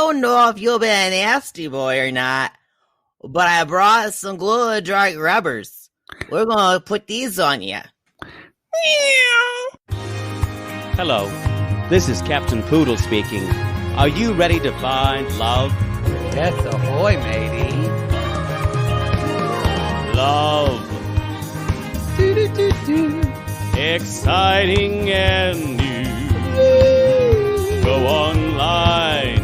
don't know if you'll be a nasty boy or not, but I brought some glow-in-the-dark rubbers. We're going to put these on you. Hello, this is Captain Poodle speaking. Are you ready to find love? Yes, ahoy, matey. Love. Exciting and new. Go online.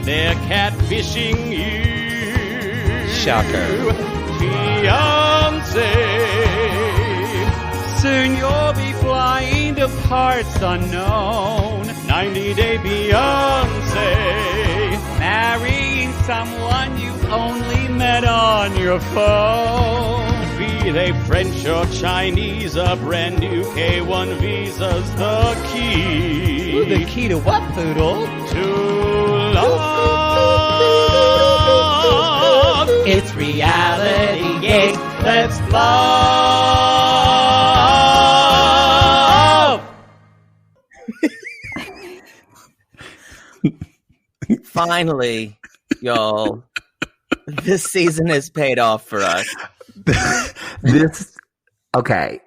They're catfishing you. Shocker. Fiancé. Soon you'll be flying to parts unknown. 90-day Beyonce. Marrying someone you only met on your phone. Be they French or Chinese, a brand new K1 visa's the key. Ooh, the key to what, Poodle? To love. It's reality gate. Let's love. Finally, y'all, this season has paid off for us. Okay,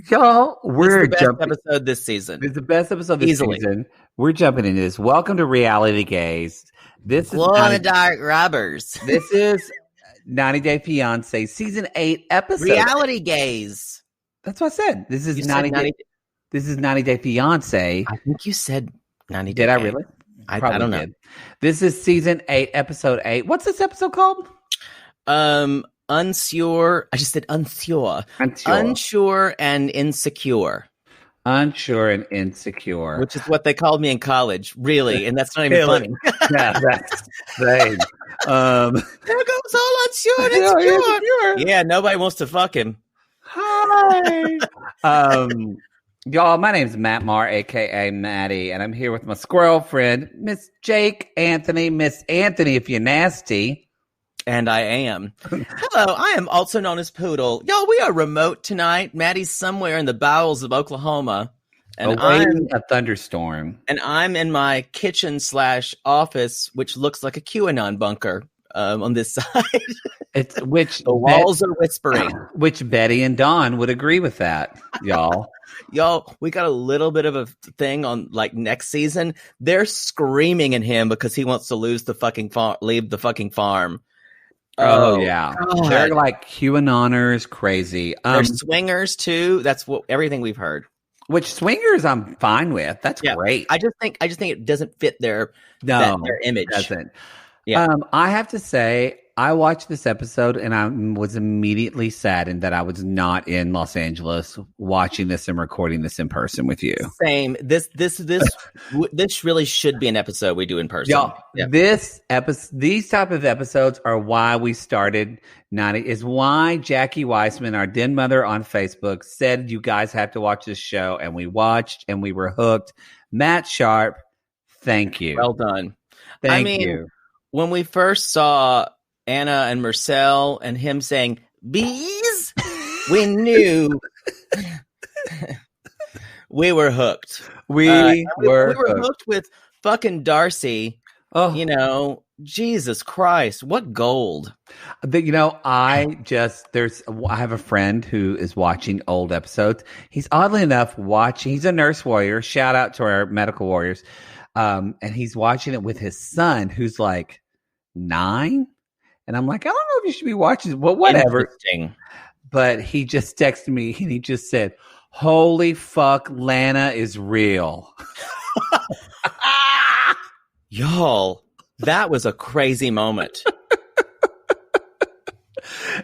y'all, we're This is the best episode this season. It's the best episode this Easily. season. We're jumping into this. Welcome to Reality Gaze. This is Glow-in-the-dark rubbers. This is 90 Day Fiancé, season 8 episode. Reality gaze. That's what I said. This is You 90 said Day. This is 90 Day Fiancé. I think you said 90 Did I really? I Probably don't know. did. This is season 8, episode 8. What's this episode called? Unsure. I just said unsure. Unsure and insecure. Unsure and insecure. Which is what they called me in college, really, and that's not even funny. Yeah, that's same. There goes all unsure and insecure. Yeah, nobody wants to fuck him. Hi. Y'all, my name's Matt Marr, a.k.a. Maddie, and I'm here with my squirrel friend, Miss Anthony if you're nasty. And I am. Hello, I am also known as Poodle. Y'all, we are remote tonight. Maddie's somewhere in the bowels of Oklahoma. And awaiting a thunderstorm. And I'm in my kitchen/office, which looks like a QAnon bunker on this side. It's which the walls are whispering. Which Betty and Dawn would agree with that, y'all. Y'all, we got a little bit of a thing on like next season. They're screaming at him because he wants to leave the fucking farm. Oh yeah, God. They're like QAnoners, crazy. They're swingers too. That's what everything we've heard. Which swingers I'm fine with. That's great. I just think it doesn't fit their image. It doesn't. Yeah. I have to say, I watched this episode and I was immediately saddened that I was not in Los Angeles watching this and recording this in person with you. Same. This really should be an episode we do in person. Y'all, these type of episodes are why we started 90. Is why Jackie Weissman, our den mother on Facebook, said you guys have to watch this show, and we watched and we were hooked. Matt Sharp, thank you. Well done. Thank you. When we first saw Anna and Marcel and him saying bees, we knew we were hooked. We were hooked with fucking Darcy. Oh, Jesus Christ, what gold. I have a friend who is watching old episodes. He's oddly enough watching. He's a nurse warrior. Shout out to our medical warriors. And he's watching it with his son, who's like 9. And I'm like, I don't know if you should be watching. Well, whatever. But he just texted me and he just said, "Holy fuck, Lana is real." Y'all, that was a crazy moment.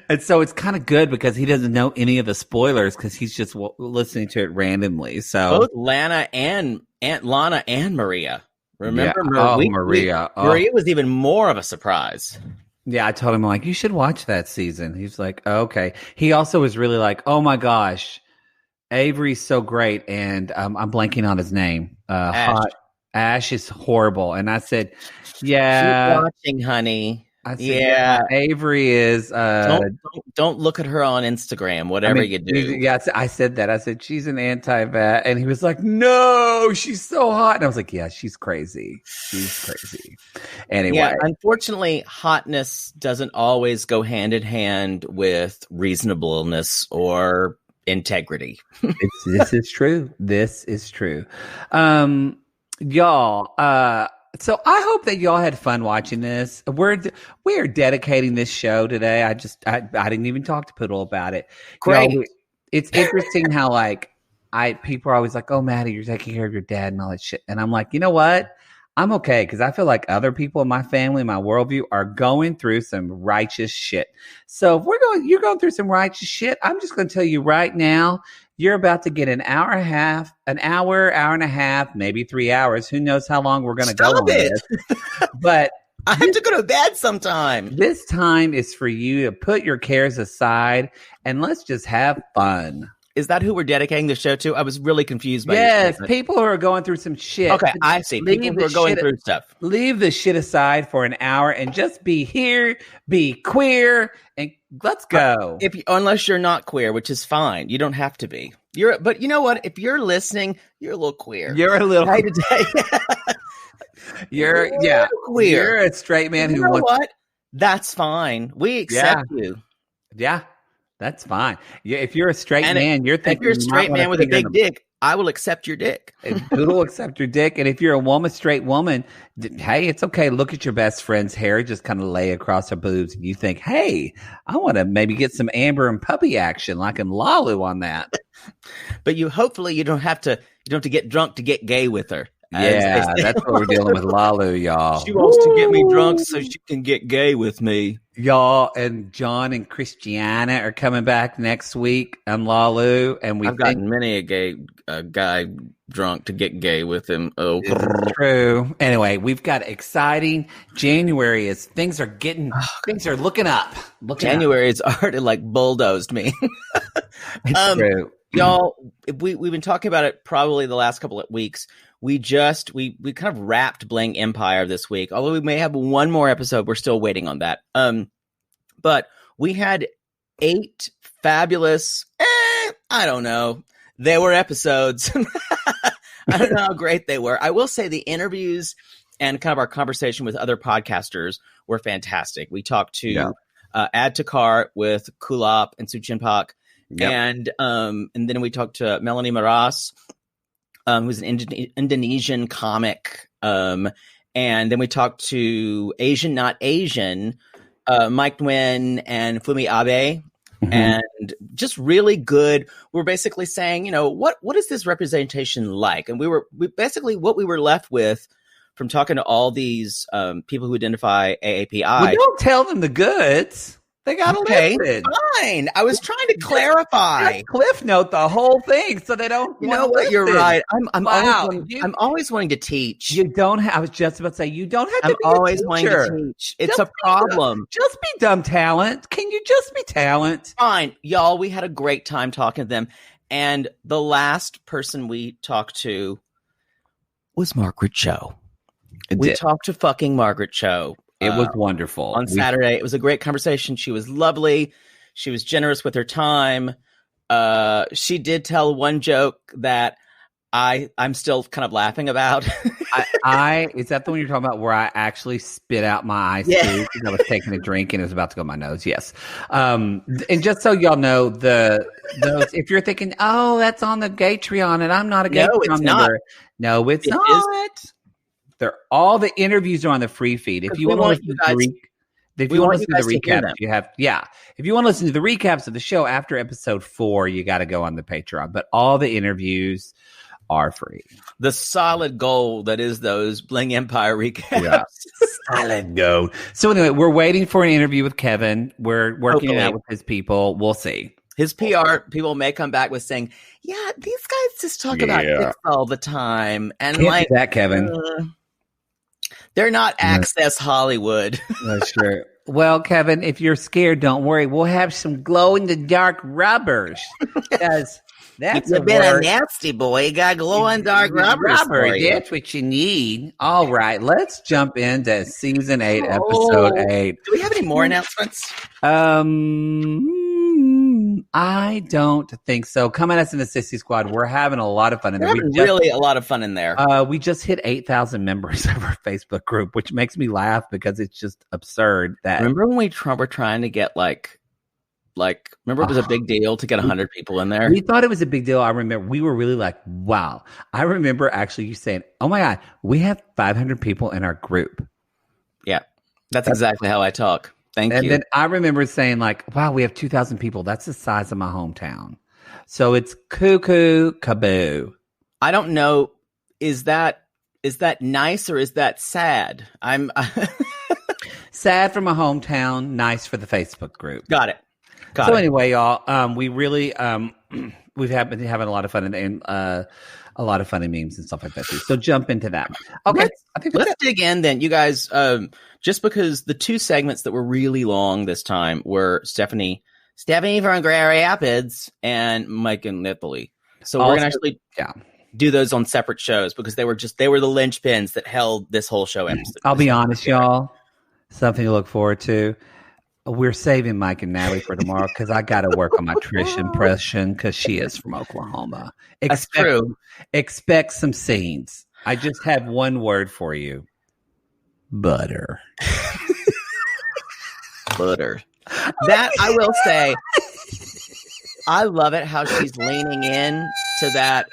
And so it's kind of good because he doesn't know any of the spoilers because he's just listening to it randomly. So both Lana and Lana and Maria. Remember Maria? Maria was even more of a surprise. Yeah, I told him, like, you should watch that season. He's like, oh, okay. He also was really like, oh my gosh, Avery's so great. And I'm blanking on his name. Ash. Ash is horrible. And I said, yeah. Keep watching, honey. I said, Yeah. Avery is. Don't look at her on Instagram. Whatever you do. Yeah, I said that. I said she's an anti-vet, and he was like, "No, she's so hot." And I was like, "Yeah, she's crazy. She's crazy." Anyway, yeah. Unfortunately, hotness doesn't always go hand in hand with reasonableness or integrity. this is true. This is true, y'all. So I hope that y'all had fun watching this. We are dedicating this show today. I didn't even talk to Poodle about it. Great. Y'all, it's interesting how people are always like, "Oh, Maddie, you're taking care of your dad and all that shit," and I'm like, you know what? I'm okay because I feel like other people in my family, my worldview, are going through some righteous shit. So if you're going through some righteous shit, I'm just going to tell you right now. You're about to get an hour and a half, maybe 3 hours. Who knows how long we're going to go on this. But I have to go to bed sometime. This time is for you to put your cares aside and let's just have fun. Is that who we're dedicating the show to? I was really confused by Yes, people who are going through some shit. Okay, I see. People who are going through stuff. Leave the shit aside for an hour and just be here, be queer, and let's go. Unless you're not queer, which is fine. You don't have to be. But you know what? If you're listening, you're a little queer. You're a little queer today. You're queer. You're a straight man who wants. What? That's fine. We accept you. Yeah. That's fine. Yeah, if you're a straight man, you're thinking. If you're a straight man with a big dick, I will accept your dick. Poodle will accept your dick. And if you're a straight woman, hey, it's okay. Look at your best friend's hair, just kind of lay across her boobs, and you think, hey, I want to maybe get some Amber and puppy action, like in Lalu on that. But you don't have to get drunk to get gay with her. Yeah, that's what we're dealing with, Lalu, y'all. She wants to get me drunk so she can get gay with me. Y'all, and John and Christiana are coming back next week on Lalu, and I've gotten many a guy drunk to get gay with him. Oh, true. Anyway, we've got exciting January as things are looking up. January has already bulldozed me. It's true. Y'all, we've been talking about it probably the last couple of weeks. We kind of wrapped Bling Empire this week, although we may have one more episode. We're still waiting on that. But we had 8 fabulous, I don't know. They were episodes. I don't know how great they were. I will say the interviews and kind of our conversation with other podcasters were fantastic. We talked to Add to Cart with Kulap and Suchinpak. Yep. And then we talked to Melanie Maras, who's an Indonesian comic. And then we talked to Asian Not Asian, Mike Nguyen and Fumi Abe. Mm-hmm. And just really good. We're basically saying, what is this representation like? And we basically what we were left with from talking to all these people who identify AAPI. Well, don't tell them the goods. They got to listen. Fine. I was trying to clarify. Cliff note the whole thing so they don't. You know what? You're right. I'm always wanting to teach. You don't have. I was just about to say you don't have to. I'm always wanting to teach. It's a problem. Just be dumb talent. Can you just be talent? Fine, y'all. We had a great time talking to them, and the last person we talked to was Margaret Cho. We talked to fucking Margaret Cho. It was wonderful. On Saturday. It was a great conversation. She was lovely. She was generous with her time. She did tell one joke that I'm still kind of laughing about. Is that the one you're talking about where I actually spit out my ice cube because I was taking a drink and it was about to go in my nose? Yes. And just so y'all know, those if you're thinking, oh, that's on the Gatreon and I'm not a Gatreon member. No, it's not. All the interviews are on the free feed. If you want to listen to the recaps, if you want to listen to the recaps of the show after episode 4, you got to go on the Patreon. But all the interviews are free. The solid gold that is those Bling Empire recaps. Yeah. Solid gold. So anyway, we're waiting for an interview with Kevin. We're working it out with his people. We'll see. His PR people may come back with saying, "Yeah, these guys just talk about dicks all the time," and can't do that, Kevin. They're not Access Hollywood. Sure. Well, Kevin, if you're scared, don't worry. We'll have some glow-in-the-dark rubbers. Because That's You've been a nasty boy. You got glow in dark rubbers. That's what you need. All right, let's jump into season 8, episode 8. Do we have any more announcements? I don't think so. Come at us in the Sissy Squad. We're having a lot of fun in there. Really a lot of fun in there. We just hit 8,000 members of our Facebook group, which makes me laugh because it's just absurd. Remember when we were trying to get like remember it was a big deal to get 100 people in there? We thought it was a big deal. I remember we were really like, wow. I remember actually you saying, oh my God, we have 500 people in our group. Yeah, that's exactly how I talk. Thank you. And then I remember saying like, wow, we have 2,000 people. That's the size of my hometown. So it's cuckoo kaboo. I don't know. Is that nice or is that sad? I'm sad for my hometown, nice for the Facebook group. Got it. Anyway, y'all, we really we've been having a lot of fun and a lot of funny memes and stuff like that too. So jump into that. Okay, let's dig in then, you guys. Just because the 2 segments that were really long this time were Stephanie from Grand Rapids and Mike and Natalie. So we're gonna actually do those on separate shows because they were the linchpins that held this whole show episode. I'll be honest, y'all. Something to look forward to. We're saving Mike and Natalie for tomorrow because I got to work on my Trish impression because she is from Oklahoma. That's true. Expect some scenes. I just have one word for you. Butter. Butter. That I will say, I love it how she's leaning in to that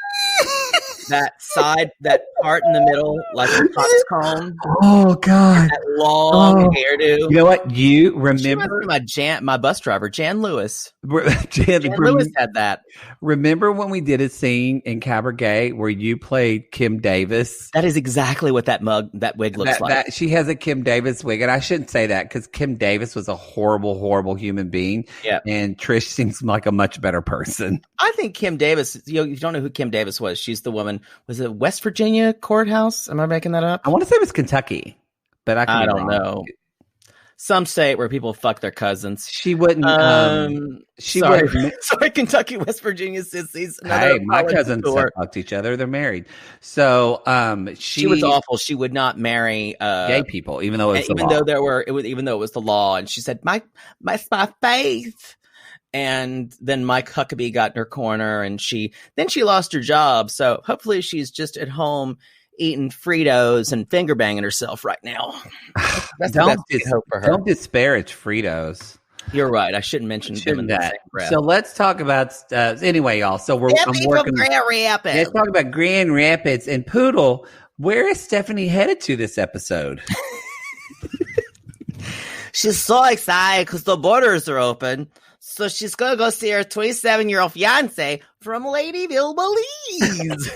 side, that part in the middle, like a coxcomb. Oh God! That long hairdo. You know what? You remember my bus driver, Jan Lewis. Jan Lewis had that. Remember when we did a scene in Cabaret where you played Kim Davis? That is exactly what that wig looks like. She has a Kim Davis wig, and I shouldn't say that because Kim Davis was a horrible, horrible human being. Yeah, and Trish seems like a much better person. I think Kim Davis. You don't know who Kim Davis was? She's the woman. Was it West Virginia courthouse? Am I making that up? I want to say it was Kentucky, but I don't know. Some state where people fuck their cousins. She wouldn't. Sorry, Kentucky, West Virginia sissies. Hey, my cousins fucked each other. They're married. So she was awful. She would not marry gay people, even though it was the law. And she said, my faith. And then Mike Huckabee got in her corner, and she lost her job. So hopefully she's just at home eating Fritos and finger banging herself right now. That's the best we can hope for her. Don't disparage Fritos. You're right. I shouldn't mention them in the same breath. So let's talk about anyway, y'all. So I'm working. Grand Rapids. Let's talk about Grand Rapids and Poodle. Where is Stephanie headed to this episode? She's so excited because the borders are open. So she's going to go see her 27-year-old fiance from Ladyville, Belize.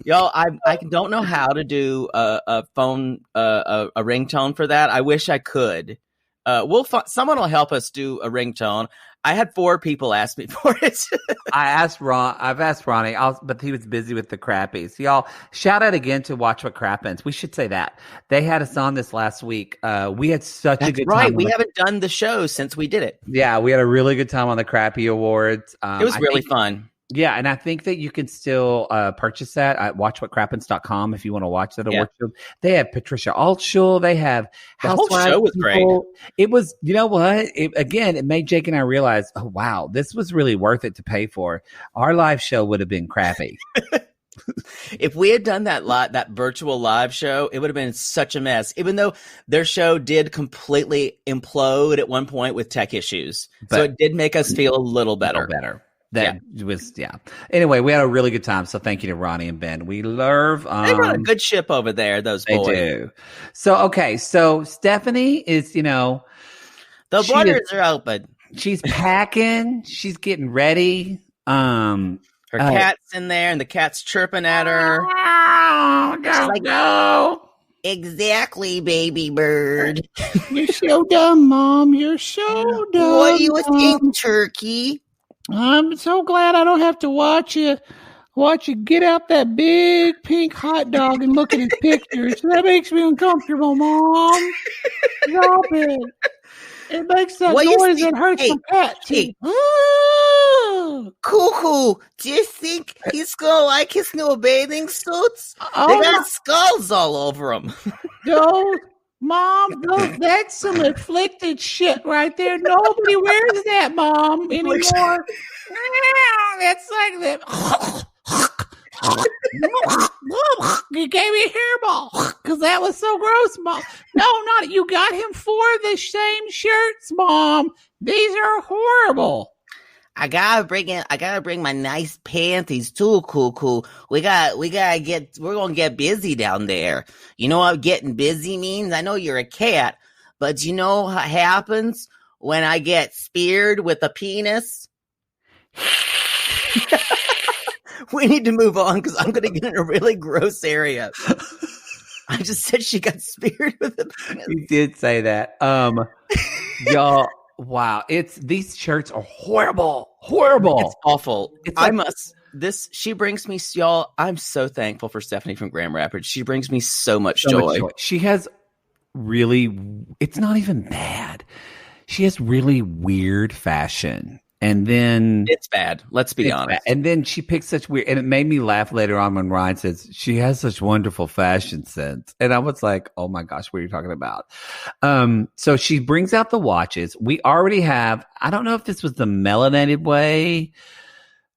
Y'all, I don't know how to do a phone, a ringtone for that. I wish I could. Someone will help us do a ringtone. I had 4 people ask me for it. I've asked Ronnie, but he was busy with the crappies. Y'all, shout out again to Watch What Crappens. We should say that. They had us on this last week. We had such a good time. Right. We haven't done the show since we did it. Yeah, we had a really good time on the Crappy Awards. It was really fun. Yeah, and I think that you can still purchase that at watchwhatcrappens.com if you want to watch that award show. They have Patricia Altschul. They have the whole show was great. It was, you know what? It made Jake and I realize, oh, wow, this was really worth it to pay for. Our live show would have been crappy. If we had done that virtual live show, it would have been such a mess. Even though their show did completely implode at one point with tech issues. So it did make us feel a little better. Anyway, we had a really good time. So thank you to Ronnie and Ben. We love. They run a good ship over there. Those boys. They do. So okay. So Stephanie is, the borders are open. She's packing. She's getting ready. Her cat's in there, and the cat's chirping at her. Go. Exactly, baby bird. You're so dumb, Mom. You're so dumb. What do you think, Turkey? I'm so glad I don't have to watch you get out that big pink hot dog and look at his pictures. That makes me uncomfortable, Mom. Stop it. It makes that noise that hurts my cat, too. Cuckoo, do you think he's gonna like his new bathing suits? They got skulls all over them. No, Mom, that's some afflicted shit right there. Nobody wears that, Mom, anymore. That's like that. You gave me a hairball because that was so gross, Mom. No, not you. Got him 4 of the same shirts, Mom. These are horrible. I gotta bring my nice panties too, Cuckoo. We're gonna get busy down there. You know what getting busy means? I know you're a cat, but do you know what happens when I get speared with a penis? We need to move on because I'm gonna get in a really gross area. I just said she got speared with a penis. You did say that. Y'all. Wow, these shirts are horrible. It's awful. She brings me, y'all. I'm so thankful for Stephanie from Grand Rapids. She brings me so much joy. She has it's not even bad. She has really weird fashion. And then it's bad. Let's be honest. Bad. And then she picks such weird, and it made me laugh later on when Ryan says she has such wonderful fashion sense. And I was like, oh my gosh, what are you talking about? So she brings out the watches. We already have, I don't know if this was the melanated way.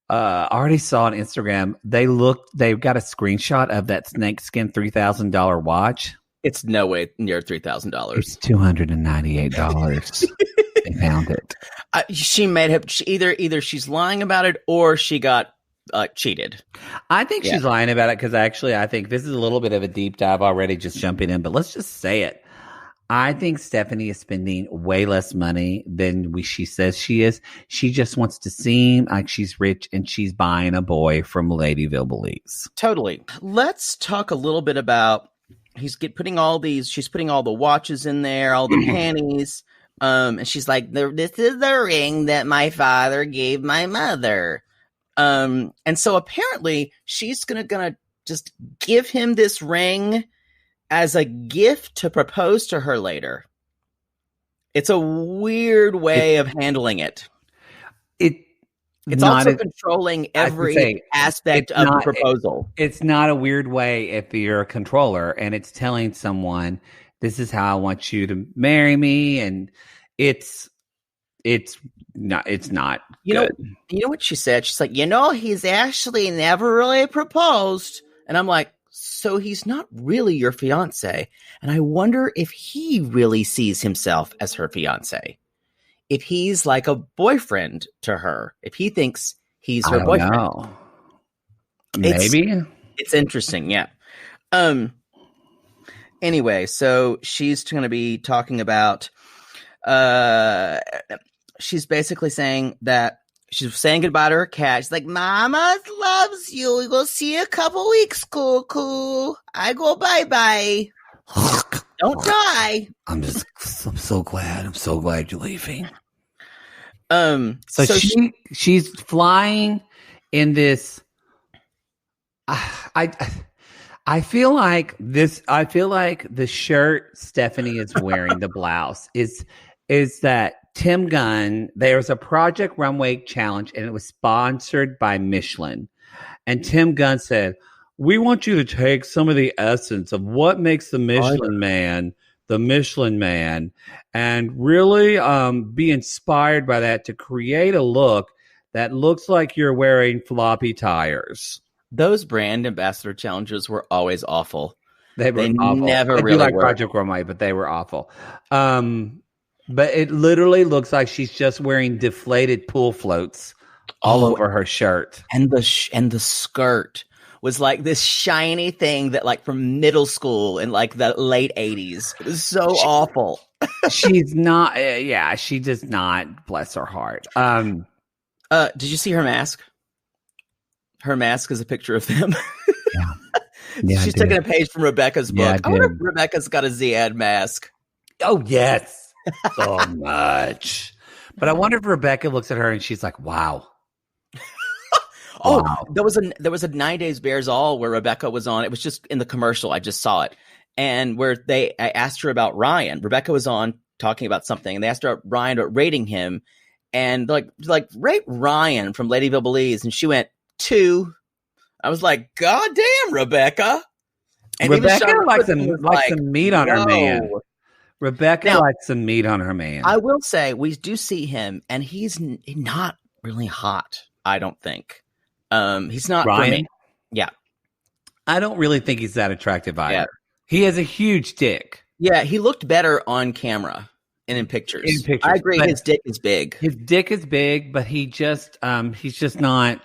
I already saw on Instagram. They've got a screenshot of that snakeskin $3,000 watch. It's no way near $3,000. It's $298. They found it. She may have either she's lying about it or she got cheated. I think she's lying about it because actually I think this is a little bit of a deep dive already just jumping in, but let's just say it. I think Stephanie is spending way less money than she says she is. She just wants to seem like she's rich and she's buying a boy from Ladyville, Belize. Totally. Let's talk a little bit about she's putting all the watches in there, all the panties. And she's like, this is the ring that my father gave my mother. And so apparently she's gonna just give him this ring as a gift to propose to her later. It's a weird way of handling it. It's also controlling every aspect of the proposal. It's not a weird way if you're a controller and it's telling someone, this is how I want you to marry me. And it's not good. You know what she said? She's like, he's actually never really proposed. And I'm like, so he's not really your fiance. And I wonder if he really sees himself as her fiance. If he's like a boyfriend to her, if he thinks he's her boyfriend. Know. Maybe. It's interesting, yeah. Anyway, so she's going to be talking about she's basically saying that she's saying goodbye to her cat. She's like, Mama loves you. We go see you a couple weeks, Cuckoo. I go bye-bye. Don't die. I'm so glad. I'm so glad you're leaving. So she's flying in this. I feel like the shirt Stephanie is wearing, the blouse, is that Tim Gunn. There was a Project Runway challenge, and it was sponsored by Michelin. And Tim Gunn said, "We want you to take some of the essence of what makes the Michelin Man, and really be inspired by that to create a look that looks like you're wearing floppy tires." Those brand ambassador challenges were always awful. They awful. Never I really like worked. Project Runway, but they were awful. But it literally looks like she's just wearing deflated pool floats all over her shirt. And the skirt was like this shiny thing that like from middle school in like the late 80s. It was so awful. She's not. She does not. Bless her heart. Did you see her mask? Her mask is a picture of them. Yeah, she's taking a page from Rebecca's book. I wonder if did. Rebecca's got a Ziad mask. Oh yes, so much. But I wonder if Rebecca looks at her and she's like, "Wow." Wow. There was a 9 Days Bears All where Rebecca was on. It was just in the commercial. I just saw it, and where I asked her about Ryan. Rebecca was on talking about something, and they asked her about Ryan, rating him. and like rate Ryan from Ladyville, Belize, and she went 2. I was like, God damn, Rebecca. And Rebecca likes some meat on her man. Rebecca likes some meat on her man. I will say we do see him, and he's not really hot. I don't think. He's not Ryan? for me. Yeah. I don't really think he's that attractive either. Yeah. He has a huge dick. Yeah, he looked better on camera and in pictures. I agree. His dick is big. His dick is big, but he's just not.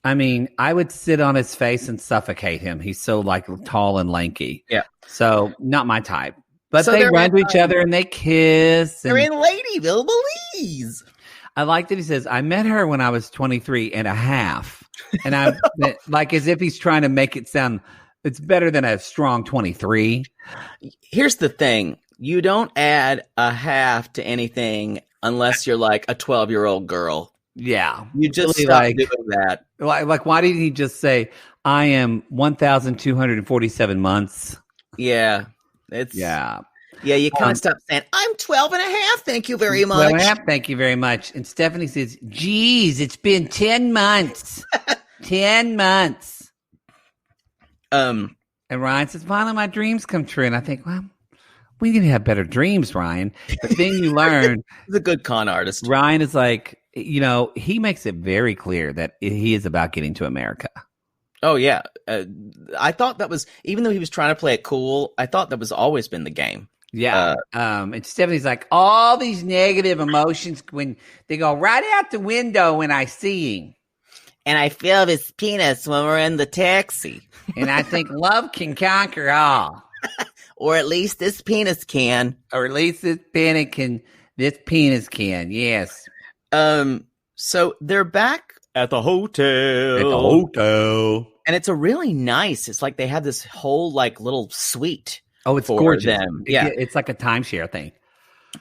I mean, I would sit on his face and suffocate him. He's so like tall and lanky. Yeah. So not my type. But So they they're run to each other and they kiss. They're in Ladyville, Belize. I like that he says, I met her when I was 23 and a half. And I'm like, as if he's trying to make it sound, it's better than a strong 23. Here's the thing. You don't add a half to anything unless you're like a 12-year-old girl. Yeah. You just stop doing that. Like, why didn't he just say, I am 1,247 months? Yeah. Yeah, you kind of stop saying, I'm 12 and a half. Thank you very much. 12 and a half, thank you very much. And Stephanie says, geez, it's been 10 months. 10 months. And Ryan says, finally my dreams come true. And I think, well, we need to have better dreams, Ryan. The thing you learn. He's a good con artist. Ryan is like, he makes it very clear that he is about getting to America. Oh, yeah. I thought that was, even though he was trying to play it cool, I thought that was always been the game. Yeah. And Stephanie's like, all these negative emotions, when they go right out the window when I see him. And I feel his penis when we're in the taxi. And I think love can conquer all. Or at least this penis can. Or at least this penis can, yes. So they're back at the hotel. And it's a really nice. It's like they have this whole like little suite. Oh, it's for gorgeous. Them. Yeah, it's like a timeshare thing.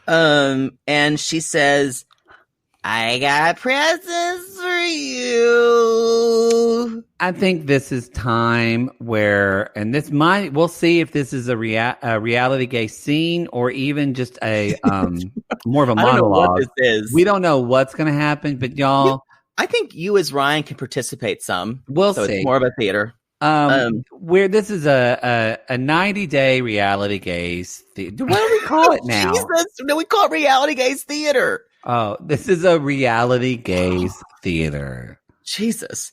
And she says, "I got presents for you." I think this is time where, and we'll see if this is a reality gay scene or even just a more of a monologue. I don't know what this is. We don't know what's going to happen, but y'all. I think you as Ryan can participate some. We'll see. It's more of a theater. Where this is a 90-day reality gays theater. What do we call it now? Jesus, no, we call it reality gays theater. Oh, this is a reality gays theater. Jesus.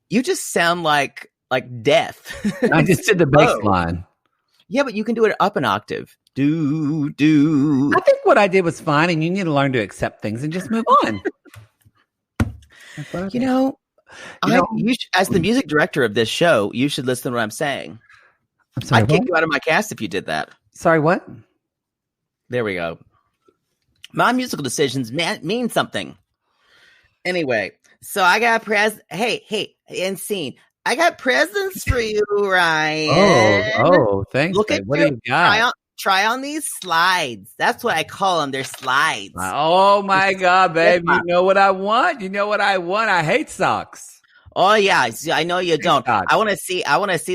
You just sound like death. I just did the bass line. Yeah, but you can do it up an octave. I think what I did was fine, and you need to learn to accept things and just move on. You as the music director of this show, you should listen to what I'm saying. I'm sorry, I'd kick you out of my cast if you did that. Sorry, what? There we go. My musical decisions mean something. Anyway, so I got Hey, in scene. I got presents for you, Ryan. Oh, thanks. Look at what do you got? Try on these slides. That's what I call them. They're slides. Oh my God, babe! You know what I want. I hate socks. Oh yeah, I know you don't. I want to see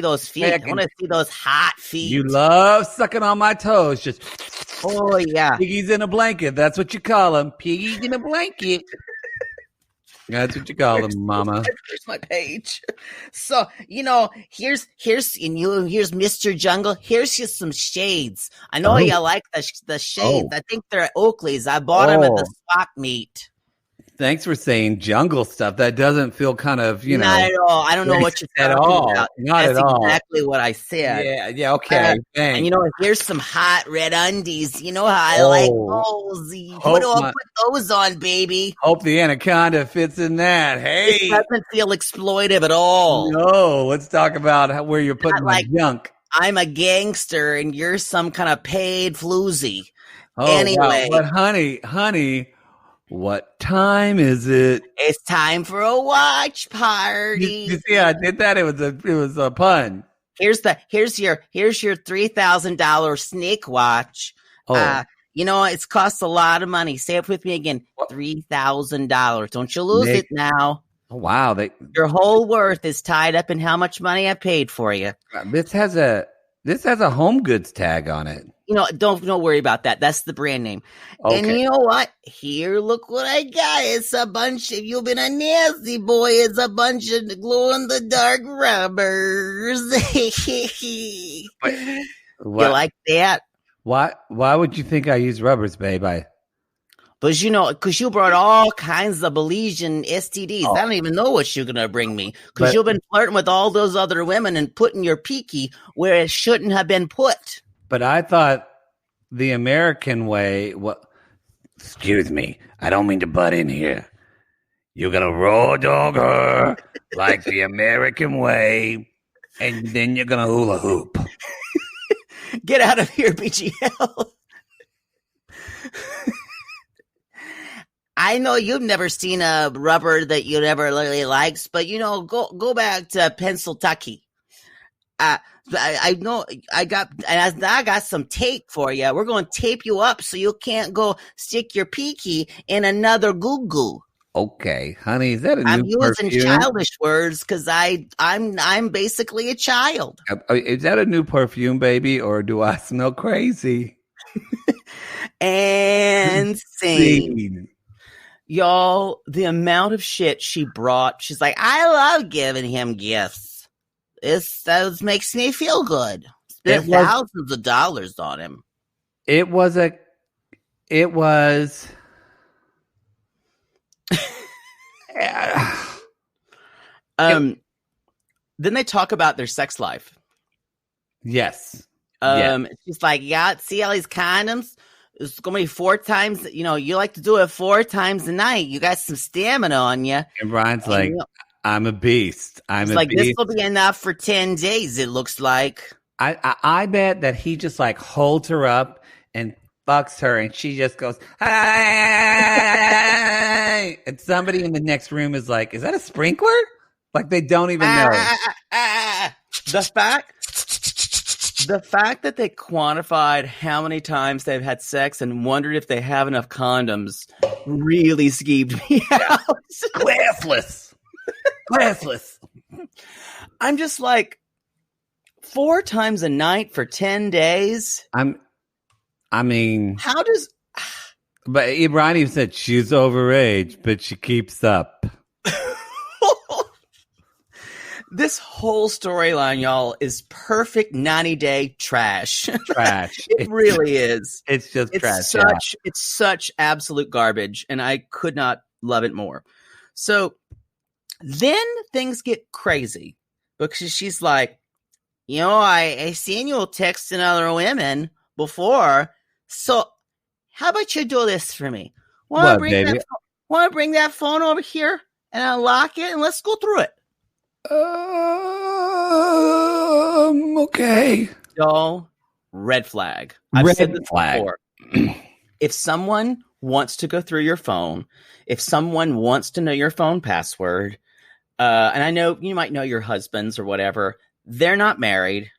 those feet. I want to see those hot feet. You love sucking on my toes. Just oh yeah, piggies in a blanket. That's what you call them. Piggies in a blanket. That's what you call them, Mama. Here's my page. So here's Mr. Jungle. Here's just some shades. I know you like the shades. I think they're Oakley's. I bought them at the swap meet. Thanks for saying jungle stuff. That doesn't feel kind of, Not at all. I don't know what you're talking about. That's exactly what I said. Yeah, okay. And here's some hot red undies. You know how I like those. Put those on, baby. Hope the anaconda fits in that. Hey. It doesn't feel exploitive at all. No, let's talk about where you're putting my junk. I'm a gangster and you're some kind of paid floozy. Oh, anyway. Wow. But honey, what time is it? It's time for a watch party. You see, I did that. It was a pun. Here's your $3,000 snake watch. It's cost a lot of money. Say it with me again. $3,000. Don't you lose it now. Oh, wow. Your whole worth is tied up in how much money I paid for you. This has a home goods tag on it. Don't worry about that. That's the brand name. Okay. And you know what? Here, look what I got. It's a bunch of, you've been a nasty boy. It's a bunch of glow-in-the-dark rubbers. You like that? Why would you think I use rubbers, babe? But because you brought all kinds of Belizean STDs. Oh. I don't even know what you're going to bring me. Because you've been flirting with all those other women and putting your peaky where it shouldn't have been put. But I thought the American way. Excuse me, I don't mean to butt in here. You're gonna raw dog her like the American way, and then you're gonna hula hoop. Get out of here, BGL. I know you've never seen a rubber that you never really likes, but go back to Pennsylvania. I know I got some tape for you. We're going to tape you up so you can't go stick your peaky in another goo-goo. Okay, honey, is that a I'm new using perfume? childish words because I'm basically a child. Is that a new perfume, baby, or do I smell crazy? And sing. Y'all, the amount of shit she brought. She's like, I love giving him gifts. That makes me feel good. Spent thousands of dollars on him. It was. Then they talk about their sex life. Yes. She's like, yeah, see all these condoms? It's going to be 4 times. You like to do it 4 times a night. You got some stamina on you. And Brian's like, I'm a beast. I'm a like, beast. This will be enough for 10 days, it looks like. I bet that he just like holds her up and fucks her and she just goes, hey! And somebody in the next room is like, is that a sprinkler? Like they don't even know. The fact that they quantified how many times they've had sex and wondered if they have enough condoms really skeeved me out. Classless. I'm just like, 4 times a night for 10 days. I mean, how does? But Brian even said she's overage, but she keeps up. This whole storyline, y'all, is perfect 90-day trash. It really is. It's just trash. It's such absolute garbage, and I could not love it more. So then things get crazy because she's like, I seen you texting other women before, so how about you do this for me? Want to bring that phone over here and unlock it and let's go through it. Okay. Y'all, red flag. I've said this before. If someone wants to go through your phone, if someone wants to know your phone password, and I know you might know your husband's or whatever, they're not married.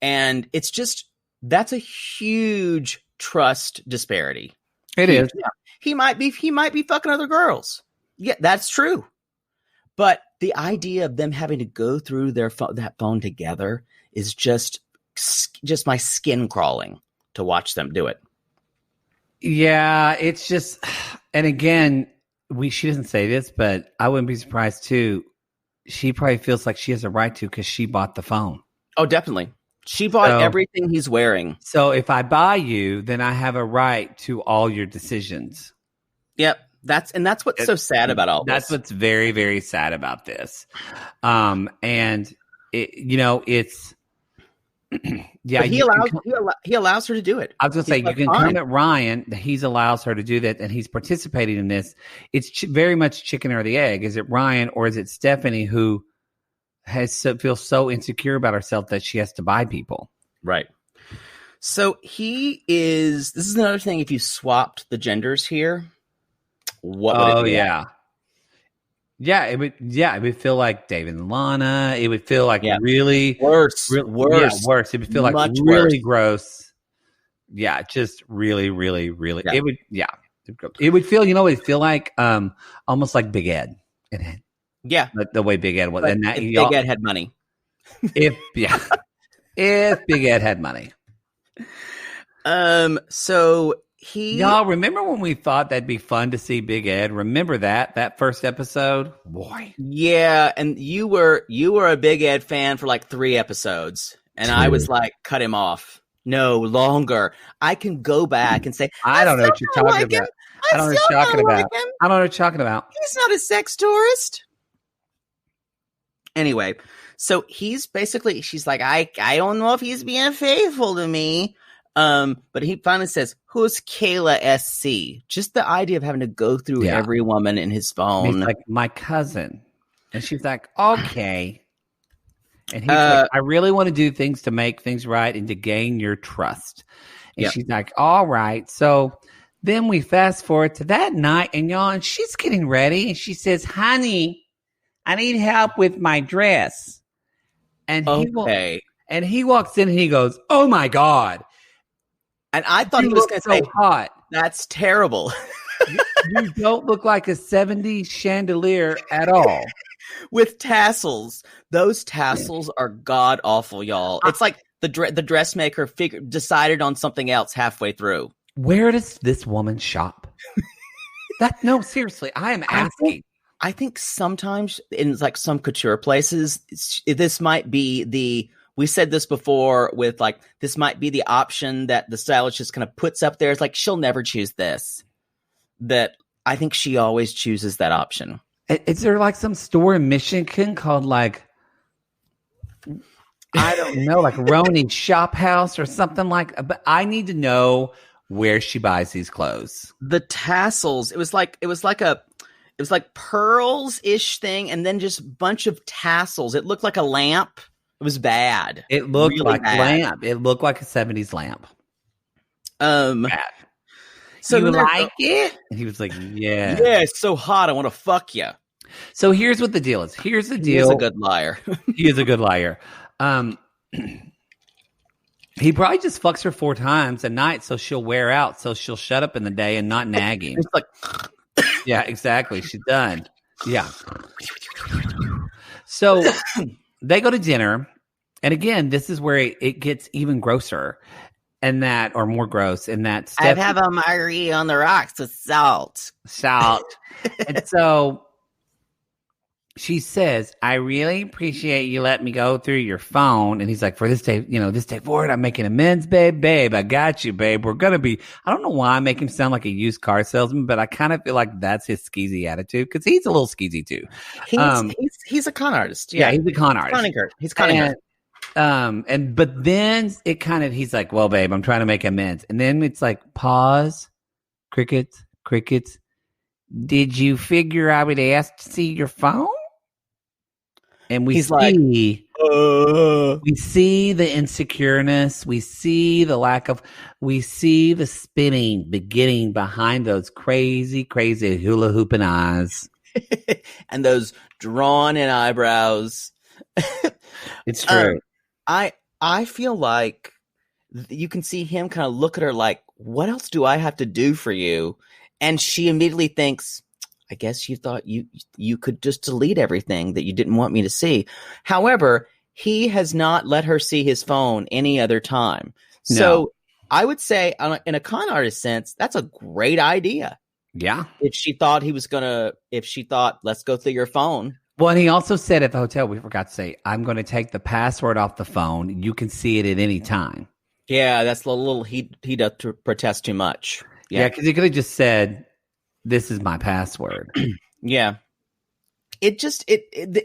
And it's just, that's a huge trust disparity. It is. Yeah. He might be fucking other girls. Yeah, that's true. But the idea of them having to go through that phone together is just my skin crawling to watch them do it. Yeah, it's just, and again, she doesn't say this, but I wouldn't be surprised too. She probably feels like she has a right to because she bought the phone. Oh, definitely. She bought everything he's wearing. So if I buy you, then I have a right to all your decisions. Yep. That's what's so sad about all this. That's what's very, very sad about this. And it's yeah. But he allows her to do it. I was going to say you can come at Ryan. He allows her to do that, and he's participating in this. It's very much chicken or the egg. Is it Ryan or is it Stephanie who feels so insecure about herself that she has to buy people? Right. So this is another thing. If you swapped the genders here, what would it be? Yeah, it would feel like David and Lana. It would feel like really worse. Yeah, worse. It would feel like really gross. Yeah, just really, really, really. Yeah. It would feel, it'd feel like almost like Big Ed. Yeah. the way Big Ed was. But And that, if Big Ed had money. if Big Ed had money. So Y'all remember when we thought that'd be fun to see Big Ed? Remember that first episode? Boy. Yeah, and you were a Big Ed fan for like 3 episodes, and I was like, cut him off. No, longer. I can go back and say, I don't know what you're talking about. I don't know what you're talking about. I don't know what you're talking about. He's not a sex tourist. Anyway, so he's basically, she's like, I don't know if he's being faithful to me. But he finally says, who's Kayla SC? Just the idea of having to go through every woman in his phone. And he's like, my cousin. And she's like, okay. And he's like, I really want to do things to make things right and to gain your trust. And she's like, all right. So then we fast forward to that night, and y'all, and she's getting ready, and she says, honey, I need help with my dress. And he walks in and he goes, oh my God. And I thought he was going to say, hot. That's terrible. You don't look like a 70s chandelier at all. With tassels. Those tassels are god awful, y'all. It's like the dressmaker decided on something else halfway through. Where does this woman shop? No, seriously, I am asking. I think sometimes in like some couture places, this might be we said this before with like, this might be the option that the stylist just kind of puts up there. It's like, she'll never choose this. That I think she always chooses that option. Is there like some store in Michigan called like, I don't know, like Roney Shop House or something like that? But I need to know where she buys these clothes. The tassels, it was like pearls-ish thing, and then just a bunch of tassels. It looked like a lamp. It was bad. It looked really like bad. lamp. It looked like a 70s lamp. Bad. So you like it? And he was like, yeah. Yeah, it's so hot. I want to fuck you. So here's what the deal is. Here's the deal. He's a good liar. He is a good liar. He probably just fucks her 4 times a night so she'll wear out, so she'll shut up in the day and not nagging. It's like, yeah, exactly. She's done. Yeah. So they go to dinner. And again, this is where it gets even grosser. And that, or more gross, and that I'd have a margarita on the rocks with salt. And so she says, I really appreciate you letting me go through your phone. And he's like, for this day, this day forward, I'm making amends, babe. I got you, babe. We're going to be, I don't know why I make him sound like a used car salesman, but I kind of feel like that's his skeezy attitude because he's a little skeezy too. He's a con artist. Yeah, he's a con artist. He's conning her. But then it kind of, he's like, well, babe, I'm trying to make amends. And then it's like, pause, crickets. Did you figure I would ask to see your phone? And we see the insecureness. We see the spinning beginning behind those crazy, crazy hula hooping eyes. And those drawn in eyebrows. It's true. I feel like you can see him kind of look at her like, what else do I have to do for you? And she immediately thinks, I guess you thought you could just delete everything that you didn't want me to see. However, he has not let her see his phone any other time. No. So I would say in a con artist sense, that's a great idea. Yeah. If she thought let's go through your phone. Well, and he also said at the hotel, we forgot to say, I'm going to take the password off the phone. You can see it at any time. Yeah, that's a little, he does protest too much. Yeah, because he could have just said, this is my password. Yeah.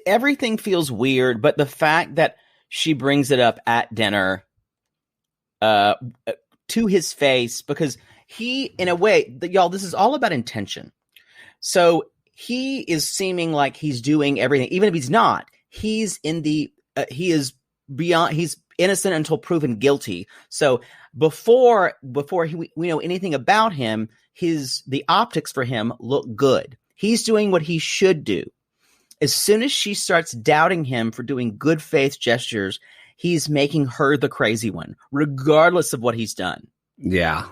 Everything feels weird, but the fact that she brings it up at dinner to his face, because he, in a way, y'all, this is all about intention. So he is seeming like he's doing everything, even if he's not. He's he is beyond. He's innocent until proven guilty. So before we know anything about him, the optics for him look good. He's doing what he should do. As soon as she starts doubting him for doing good faith gestures, he's making her the crazy one, regardless of what he's done. Yeah.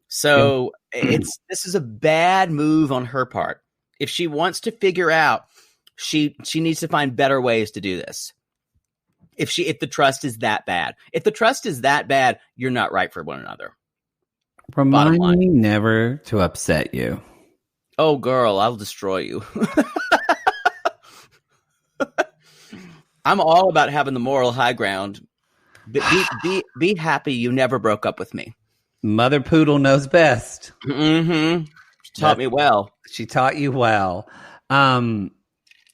So this is a bad move on her part. If she wants to figure out she needs to find better ways to do this. If the trust is that bad. If the trust is that bad, you're not right for one another. Remind me never to upset you. Oh, girl, I'll destroy you. I'm all about having the moral high ground. Be happy you never broke up with me. Mother Poodle knows best. Mm-hmm. She taught me well. She taught you well.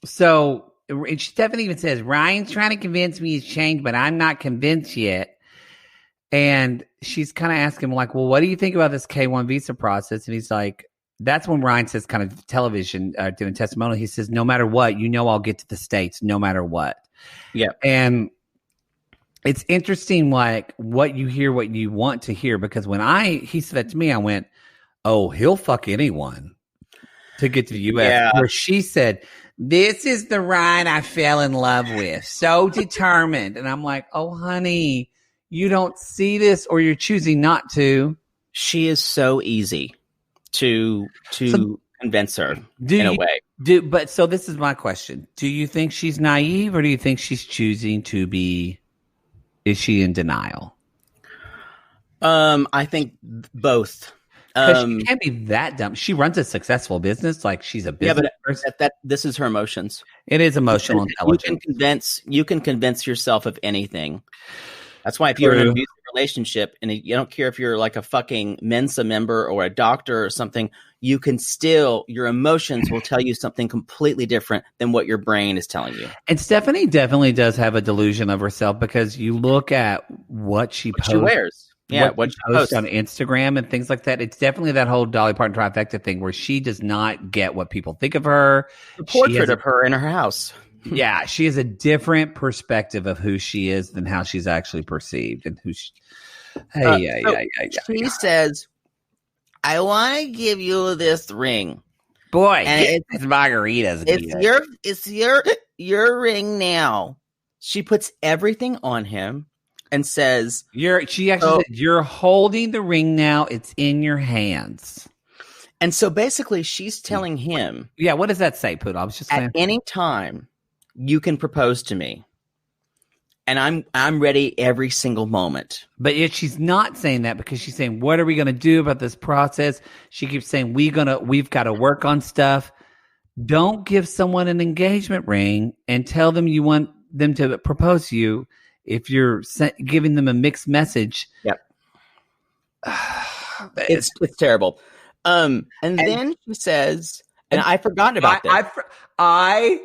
So Stephanie even says, Ryan's trying to convince me he's changed, but I'm not convinced yet. And she's kind of asking him, like, well, what do you think about this K-1 visa process? And he's like, that's when Ryan says, kind of television, doing testimonial. He says, no matter what, I'll get to the States no matter what. Yeah. And it's interesting, like, what you hear, what you want to hear, because when he said that to me, I went, oh, he'll fuck anyone to get to the U.S. Yeah. Where she said, this is the Ryan I fell in love with. So determined. And I'm like, oh, honey, you don't see this, or you're choosing not to. She is so easy to convince her in a way. But so this is my question. Do you think she's naive, or do you think she's choosing to be, is she in denial? I think both. She can't be that dumb. She runs a successful business. Like, she's a business person. This is her emotions. It is emotional intelligence. You can convince yourself of anything. That's why if you're in an abusive relationship and you don't care if you're like a fucking Mensa member or a doctor or something, you can still, your emotions will tell you something completely different than what your brain is telling you. And Stephanie definitely does have a delusion of herself, because you look at what she posts. She wears. Yeah, what she posts on Instagram and things like that. It's definitely that whole Dolly Parton trifecta thing where she does not get what people think of her. The portrait of her in her house. Yeah, she has a different perspective of who she is than how she's actually perceived, and who she. She says, "I want to give you this ring, boy, and it's margaritas. It's your ring now." She puts everything on him and says, She actually said, "You're holding the ring now. It's in your hands." And so basically, she's telling him, "Yeah, what does that say, Poodle?" I was just saying, at any time, you can propose to me, and I'm ready every single moment. But yet she's not saying that, because she's saying, what are we going to do about this process? She keeps saying, we've got to work on stuff. Don't give someone an engagement ring and tell them you want them to propose to you if you're giving them a mixed message. Yep. It's terrible. And then she says, and I forgot about this. I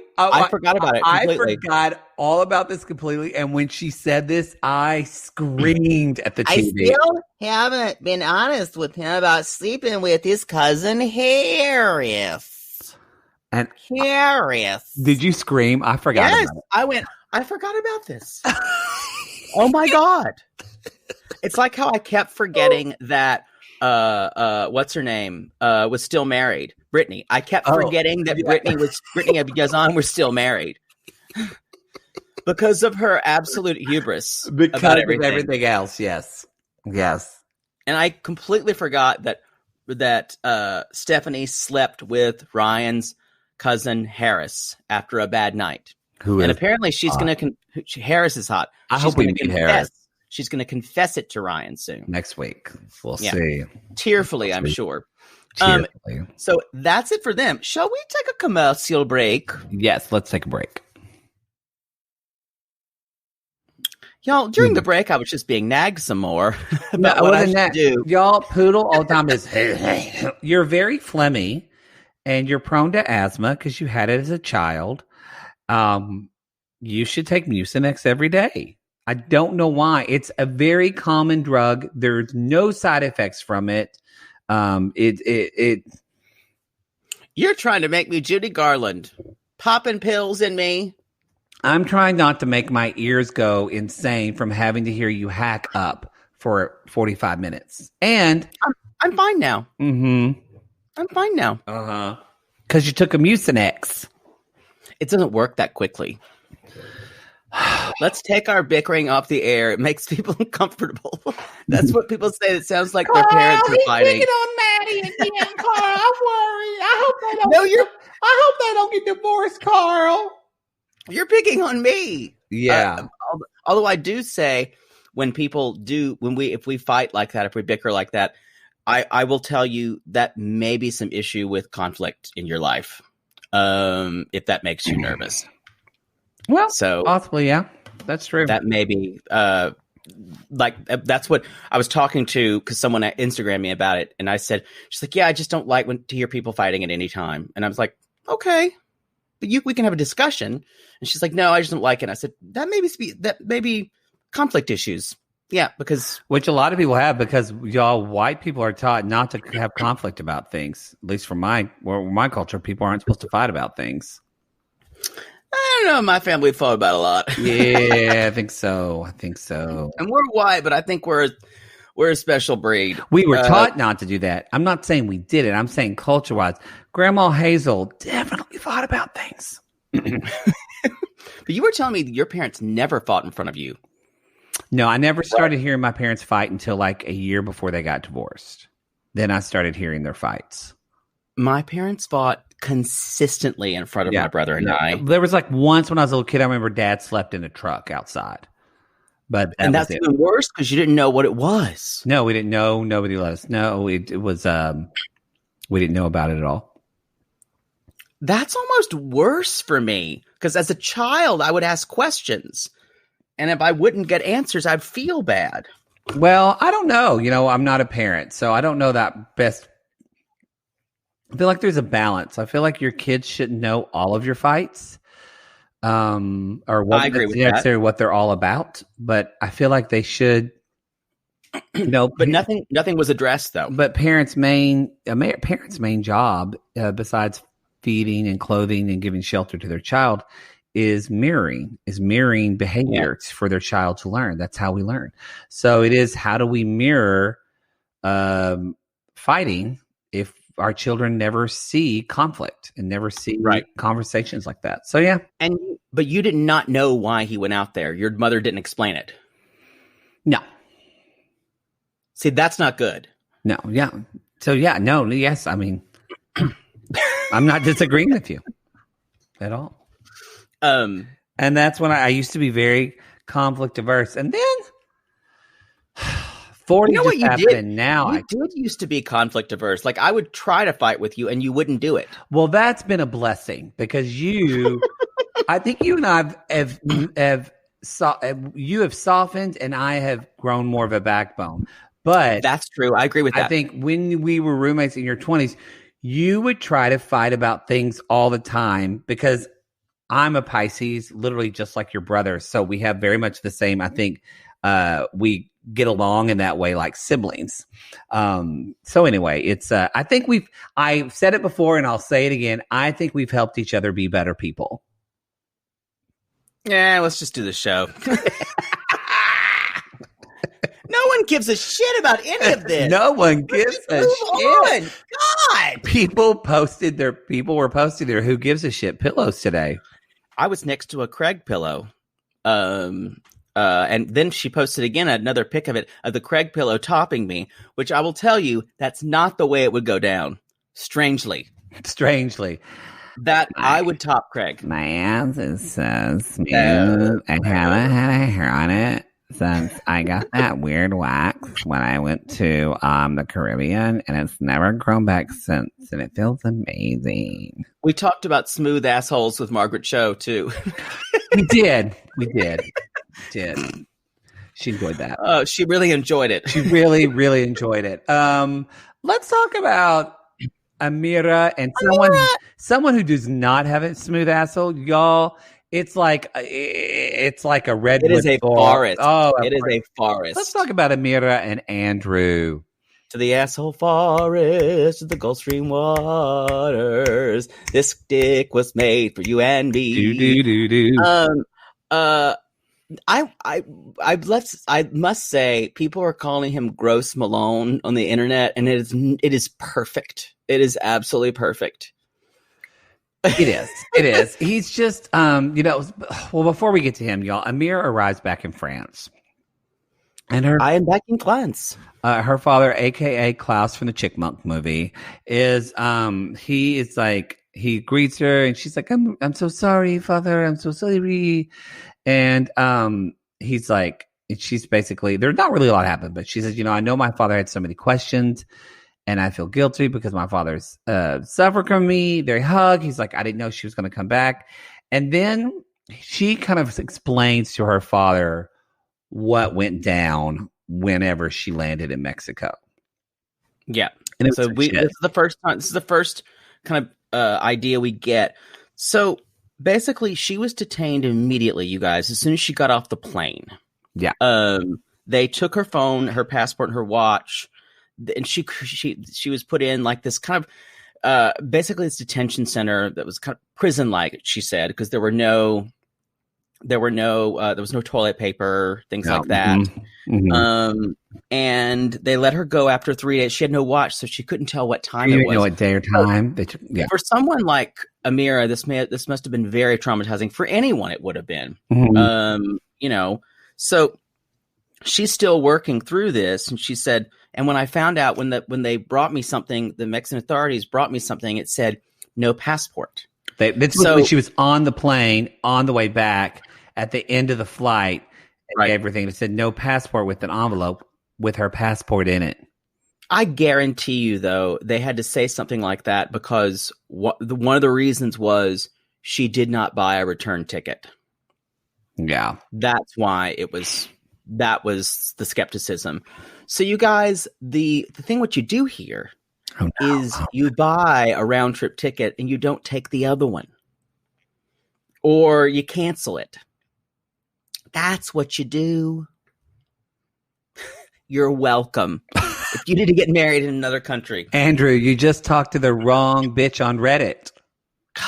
forgot about it completely. I forgot all about this completely. And when she said this, I screamed at the TV. I still haven't been honest with him about sleeping with his cousin Harris. And Harris. Did you scream? I forgot about it. I went, I forgot about this. Oh my God. It's like how I kept forgetting that what's her name was still married. Brittany. I kept forgetting that Brittany and Gazan were still married because of her absolute hubris. Because about of everything else. Yes. And I completely forgot that Stephanie slept with Ryan's cousin Harris after a bad night. And apparently she's going to Harris is hot. I hope we meet Harris. She's going to confess it to Ryan soon. Next week. We'll see. Tearfully, I'm sure. Tearfully. So that's it for them. Shall we take a commercial break? Yes, let's take a break. Y'all, during the break, I was just being nagged some more about what I should do. Y'all, Poodle all the time is, you're very phlegmy, and you're prone to asthma because you had it as a child. You should take Mucinex every day. I don't know why. It's a very common drug. There's no side effects from it. You're trying to make me Judy Garland, popping pills in me. I'm trying not to make my ears go insane from having to hear you hack up for 45 minutes. And I'm fine now. Mm-hmm. I'm fine now. Uh-huh. Because you took a Mucinex. It doesn't work that quickly. Let's take our bickering off the air. It makes people uncomfortable. That's what people say. It sounds like their parents are fighting. He's picking on Maddie again, Carl. I'm worried. I hope they don't. No, I hope they don't get divorced, Carl. You're picking on me. Yeah. Although I do say when people do, if we fight like that, if we bicker like that, I will tell you that may be some issue with conflict in your life. If that makes you nervous. Well, so possibly, yeah, that's true. That may be that's what I was talking to, because someone Instagrammed me about it, and I said, she's like, yeah, I just don't like to hear people fighting at any time. And I was like, okay, but we can have a discussion. And she's like, no, I just don't like it. And I said, that may be conflict issues. Yeah, because which a lot of people have, because y'all white people are taught not to have conflict about things. At least from my culture, people aren't supposed to fight about things. I don't know. My family fought about a lot. Yeah, I think so. And we're white, but I think we're a special breed. We were taught not to do that. I'm not saying we did it. I'm saying culture-wise, Grandma Hazel definitely fought about things. But you were telling me that your parents never fought in front of you. No, I never started hearing my parents fight until like a year before they got divorced. Then I started hearing their fights. My parents fought consistently in front of my brother and I. There was like once when I was a little kid, I remember Dad slept in a truck outside. But that's even worse because you didn't know what it was. No, we didn't know. Nobody let us know. It was we didn't know about it at all. That's almost worse for me, because as a child, I would ask questions. And if I wouldn't get answers, I'd feel bad. Well, I don't know. I'm not a parent, so I don't know that best. I feel like there's a balance. I feel like your kids shouldn't know all of your fights, or what I agree with necessarily what they're all about. But I feel like they should. But nothing was addressed though. But parents' main job, besides feeding and clothing and giving shelter to their child, is mirroring behavior for their child to learn. That's how we learn. So it is, how do we mirror fighting if our children never see conflict and never see conversations like that? So yeah. But you did not know why he went out there. Your mother didn't explain it. No. See, that's not good. No. Yeah. So yeah. No. Yes. I mean, I'm not disagreeing with you at all. And that's when I used to be very conflict averse, and then 40 what you happened. did? Now you did used to be conflict averse. Like, I would try to fight with you, and you wouldn't do it. Well, that's been a blessing, because you, I think you and I have softened, and I have grown more of a backbone. But that's true. I agree with that. I think when we were roommates in your 20s, you would try to fight about things all the time, because I'm a Pisces, literally just like your brother. So we have very much the same, I think, we get along in that way, like siblings. So anyway, it's, I think I've said it before and I'll say it again. I think we've helped each other be better people. Yeah, let's just do the show. No one gives a shit about any of this. No one gives a shit. On. God. People were posting their who gives a shit pillows today. I was next to a Craig pillow. And then she posted again another pic of the Craig pillow topping me, which I will tell you, that's not the way it would go down. Strangely. That I would top Craig. My ass is so smooth. I haven't had a hair on it since I got that weird wax when I went to the Caribbean, and it's never grown back since, and it feels amazing. We talked about smooth assholes with Margaret Cho too. We did. She enjoyed that. Oh, she really enjoyed it. She really, really enjoyed it. Let's talk about Amira and someone who does not have a smooth asshole, y'all. It's like a redwood. It is a forest. Oh, it is a forest. Let's talk about Amira and Andrew. To the asshole forest, to the Gulf Stream waters. This dick was made for you and me. I must say, people are calling him Gross Malone on the internet, and it is perfect. It is absolutely perfect. It is. He's just, well, before we get to him, y'all, Amira arrives back in France. And I am back in France. Her father, aka Klaus from the Chickmunk movie, is he greets her, and she's like, I'm so sorry, Father. I'm so sorry. And he's like, she's basically, there's not really a lot happened, but she says, I know my father had so many questions, and I feel guilty because my father's suffered from me. They hug. He's like, I didn't know she was going to come back. And then she kind of explains to her father what went down whenever she landed in Mexico. Yeah. And so this is the first time. This is the first kind of idea we get. So basically, she was detained immediately, you guys, as soon as she got off the plane. Yeah. They took her phone, her passport, and her watch, and she was put in like this kind of basically this detention center that was kind of prison-like, she said, because there was no toilet paper, things like that. Mm-hmm. And they let her go after 3 days. She had no watch, so she couldn't tell what time it was. Know what day or time. For someone like Amira, this must have been very traumatizing. For anyone, it would have been. Mm-hmm. So she's still working through this, and she said, and when I found out when they brought me something, the Mexican authorities brought me something, it said no passport. This was when she was on the plane on the way back at the end of the flight. Right. Everything. It said no passport with an envelope with her passport in it. I guarantee you, though, they had to say something like that because one of the reasons was she did not buy a return ticket. Yeah. That's why that was the skepticism. So you guys, the thing what you do here is you buy a round trip ticket and you don't take the other one. Or you cancel it. That's what you do. You're welcome. If you need to get married in another country. Andrew, you just talked to the wrong bitch on Reddit. God.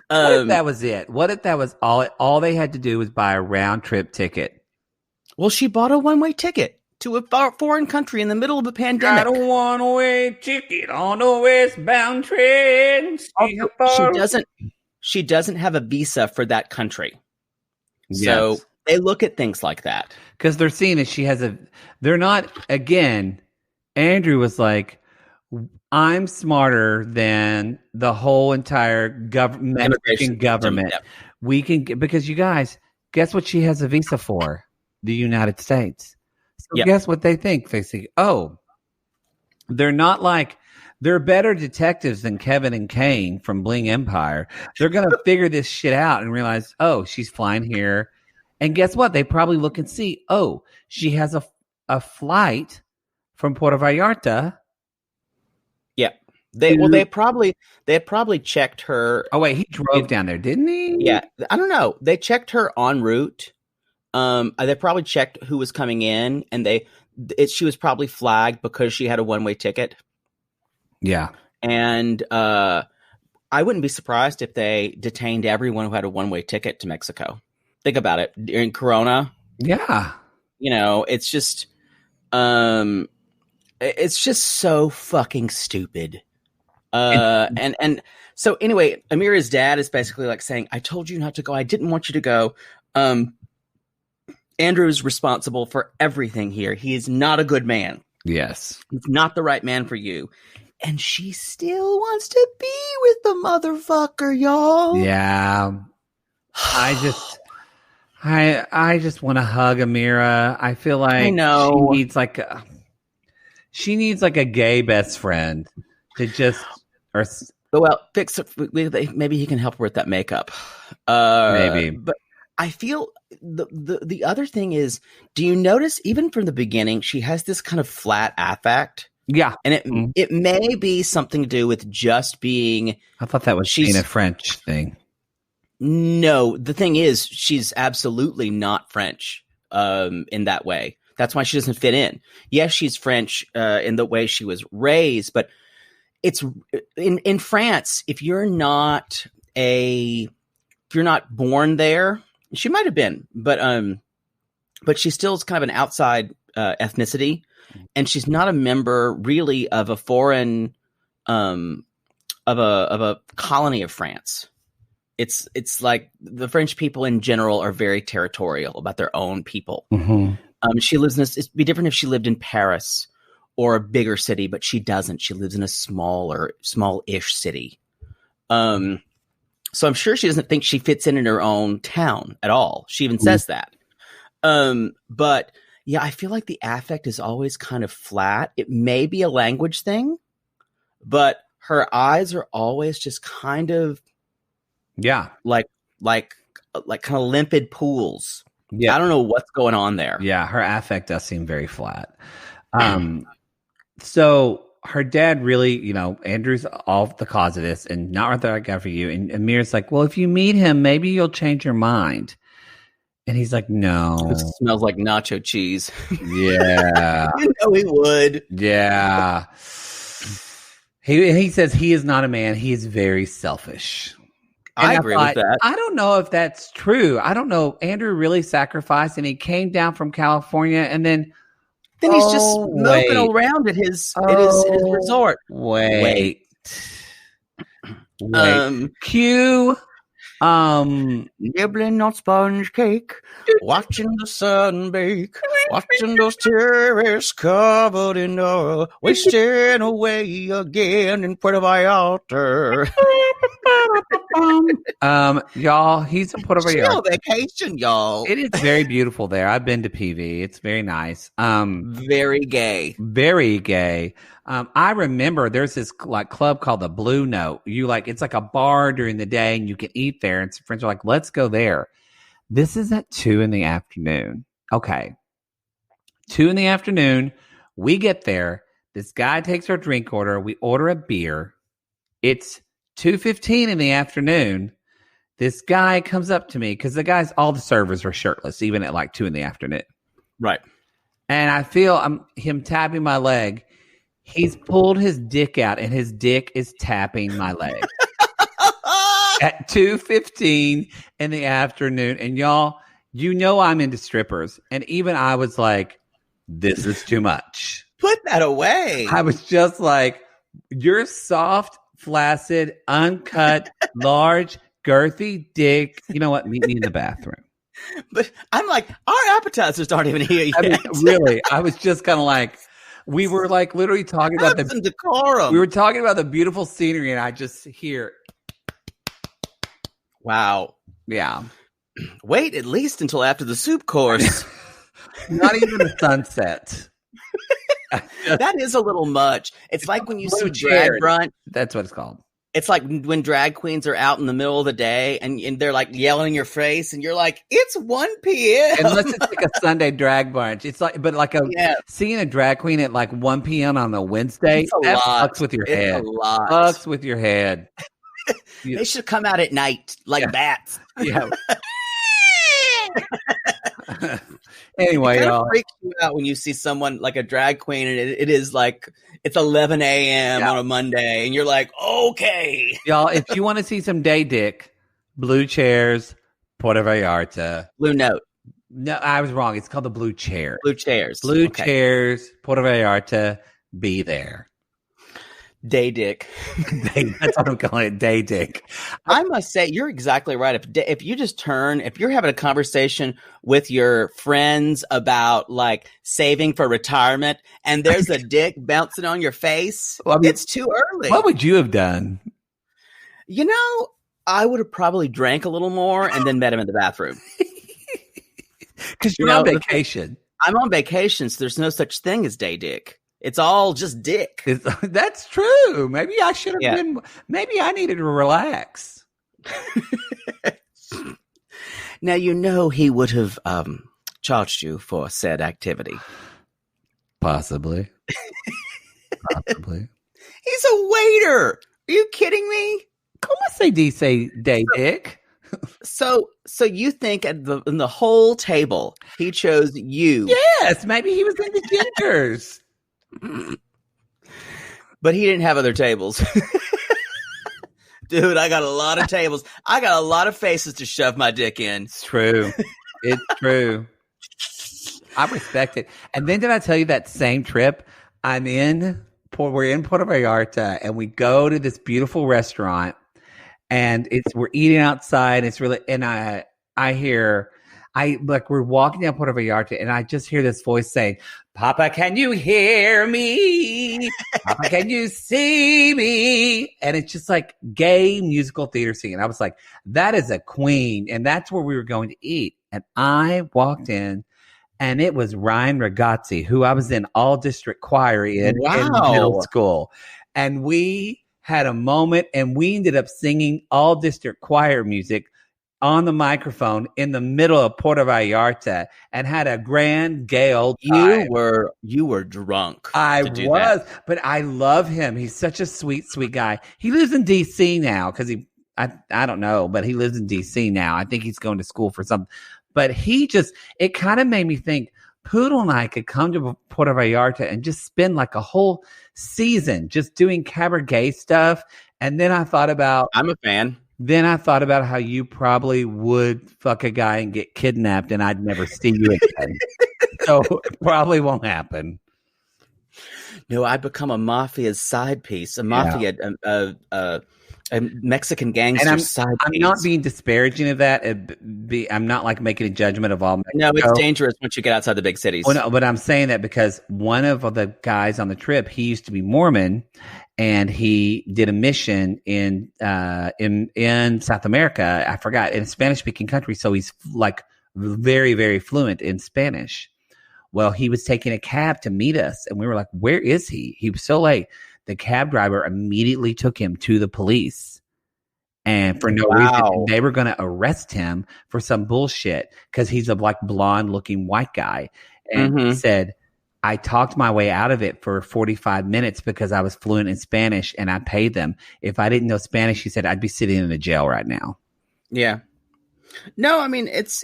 What if that was it? What if that was all they had to do was buy a round trip ticket? Well, she bought a one-way ticket to a foreign country in the middle of a pandemic. Got a one-way ticket on the westbound train. She doesn't have a visa for that country. Yes. So they look at things like that. Because they're seeing that they're not, again, Andrew was like, I'm smarter than the whole entire Mexican government. Yep. We can, because you guys, guess what she has a visa for? The United States. So guess what they think? They say, they're not like, they're better detectives than Kevin and Kane from Bling Empire. They're going to figure this shit out and realize, she's flying here. And guess what? They probably look and see, she has a flight from Puerto Vallarta. Yeah. They probably checked her. Oh, wait, he drove down there, didn't he? Yeah. I don't know. They checked her en route. They probably checked who was coming in, and she was probably flagged because she had a one-way ticket. Yeah. And I wouldn't be surprised if they detained everyone who had a one-way ticket to Mexico. Think about it. During Corona. Yeah. It's just so fucking stupid. And so anyway, Amira's dad is basically like saying, I told you not to go. I didn't want you to go. Andrew is responsible for everything here. He is not a good man. Yes. He's not the right man for you. And she still wants to be with the motherfucker, y'all. Yeah. I just want to hug Amira. I feel like she needs like a gay best friend to just fix it. Maybe he can help her with that makeup. Maybe. But I feel the other thing is, do you notice even from the beginning she has this kind of flat affect? Yeah. And it may be something to do with just being. I thought that was being a French thing. No, the thing is, she's absolutely not French in that way. That's why she doesn't fit in. Yes, she's French in the way she was raised, but it's in France. If you're not born there, she might have been, but she still is kind of an outside ethnicity, and she's not a member really of a foreign of a colony of France. It's like the French people in general are very territorial about their own people. Mm-hmm. She lives in it'd be different if she lived in Paris or a bigger city, but she doesn't. She lives in a smallish city. So I'm sure she doesn't think she fits in her own town at all. She even says that. But yeah, I feel like the affect is always kind of flat. It may be a language thing, but her eyes are always just kind of like kind of limpid pools. Yeah. I don't know what's going on there. Yeah, her affect does seem very flat. So her dad really, Andrew's all the cause of this and not the right guy for you. And Amira's like, well, if you meet him, maybe you'll change your mind. And he's like, no. It smells like nacho cheese. Yeah. You know he would. Yeah. He says he is not a man. He is very selfish. And I agree with that. I don't know if that's true. I don't know. Andrew really sacrificed and he came down from California and then he's just moping around at his resort. Wait. Cue nibbling on sponge cake, watching the sun bake, watching those cherries covered in oil, wasting away again in Puerto Vallarta. Y'all, he's in Puerto Vallarta. Chill vacation, y'all. It is very beautiful there. I've been to PV. It's very nice. Very gay. Very gay. I remember there's this club called the Blue Note. It's like a bar during the day and you can eat there. And some friends are like, let's go there. This is at 2 p.m. Okay. 2 p.m. We get there. This guy takes our drink order. We order a beer. It's 2:15 in the afternoon. This guy comes up to me because all the servers are shirtless, even at like 2 p.m. Right. And I feel him tapping my leg. He's pulled his dick out and his dick is tapping my leg at 2:15 in the afternoon. And y'all, I'm into strippers. And even I was like, this is too much. Put that away. I was just like, you're soft, flaccid, uncut, large, girthy dick. You know what? Meet me in the bathroom. But I'm like, our appetizers aren't even here yet. I mean, really, I was just kind of like, we were like literally talking about some decorum. We were talking about the beautiful scenery, and I just hear, wow, yeah. Wait at least until after the soup course. Not even the sunset. That is a little much. It's like when you see drag brunch. That's what it's called. It's like when drag queens are out in the middle of the day and they're like yelling in your face and you're like, it's 1 p.m. Unless it's like a Sunday drag brunch. It's like, but like seeing a drag queen at like 1 p.m. on a Wednesday, that fucks with your head. It's a lot. Fucks with your head. They should come out at night like bats. Yeah. Anyway, it kind y'all. of freaks you out when you see someone like a drag queen and it is like it's 11 a.m. on a Monday and you're like, okay. Y'all, if you want to see some day dick, Blue Chairs, Puerto Vallarta. Blue Note. No, I was wrong. It's called the Blue Chair. Blue Chairs. Blue Chairs, Puerto Vallarta. Be there. Day dick. That's what I'm calling it. Day dick. I must say, you're exactly right. If you just if you're having a conversation with your friends about like saving for retirement and there's a dick bouncing on your face, it's too early. What would you have done? I would have probably drank a little more and then met him in the bathroom. Because you're on vacation. I'm on vacation, so there's no such thing as day dick. It's all just dick. That's true. Maybe I should have been. Maybe I needed to relax. Now he would have charged you for said activity. Possibly. Possibly. He's a waiter. Are you kidding me? Como se dice day dick? So you think in the whole table he chose you? Yes, maybe he was into gingers. But he didn't have other tables. Dude, I got a lot of tables. I got a lot of faces to shove my dick in. It's true. It's true. I respect it. And then did I tell you that same trip? We're in Puerto Vallarta and we go to this beautiful restaurant and we're eating outside. It's really, and I we're walking down Puerto Vallarta, and I just hear this voice saying, "Papa, can you hear me? Papa, can you see me?" And it's just like gay musical theater singing. I was like, that is a queen. And that's where we were going to eat. And I walked in, and it was Ryan Ragazzi, who I was in all district choir in middle school. And we had a moment, and we ended up singing all district choir music on the microphone in the middle of Puerto Vallarta, and had a grand gay old time. You were drunk. I was, but I love him. He's such a sweet, sweet guy. He lives in DC now because I don't know, but he lives in DC now. I think he's going to school for something. But it kind of made me think Poodle and I could come to Puerto Vallarta and just spend like a whole season just doing cabaret stuff. And then I thought about, I'm a fan. Then I thought about how you probably would fuck a guy and get kidnapped, and I'd never see you again. So it probably won't happen. No, I become a mafia's side piece, a Mexican gangster side piece. I'm not being disparaging of that. I'm not like making a judgment of all Mexico. No, it's dangerous once you get outside the big cities. Well, no, but I'm saying that because one of the guys on the trip, he used to be Mormon, and he did a mission in South America. I forgot, in a Spanish-speaking country, so he's like very, very fluent in Spanish. Well, he was taking a cab to meet us, and we were like, "Where is he?" He was so late. The cab driver immediately took him to the police, and for no reason, they were going to arrest him for some bullshit because he's a like blonde-looking white guy, and he said, I talked my way out of it for 45 minutes because I was fluent in Spanish and I paid them. If I didn't know Spanish, he said, I'd be sitting in a jail right now. Yeah. No, I mean, it's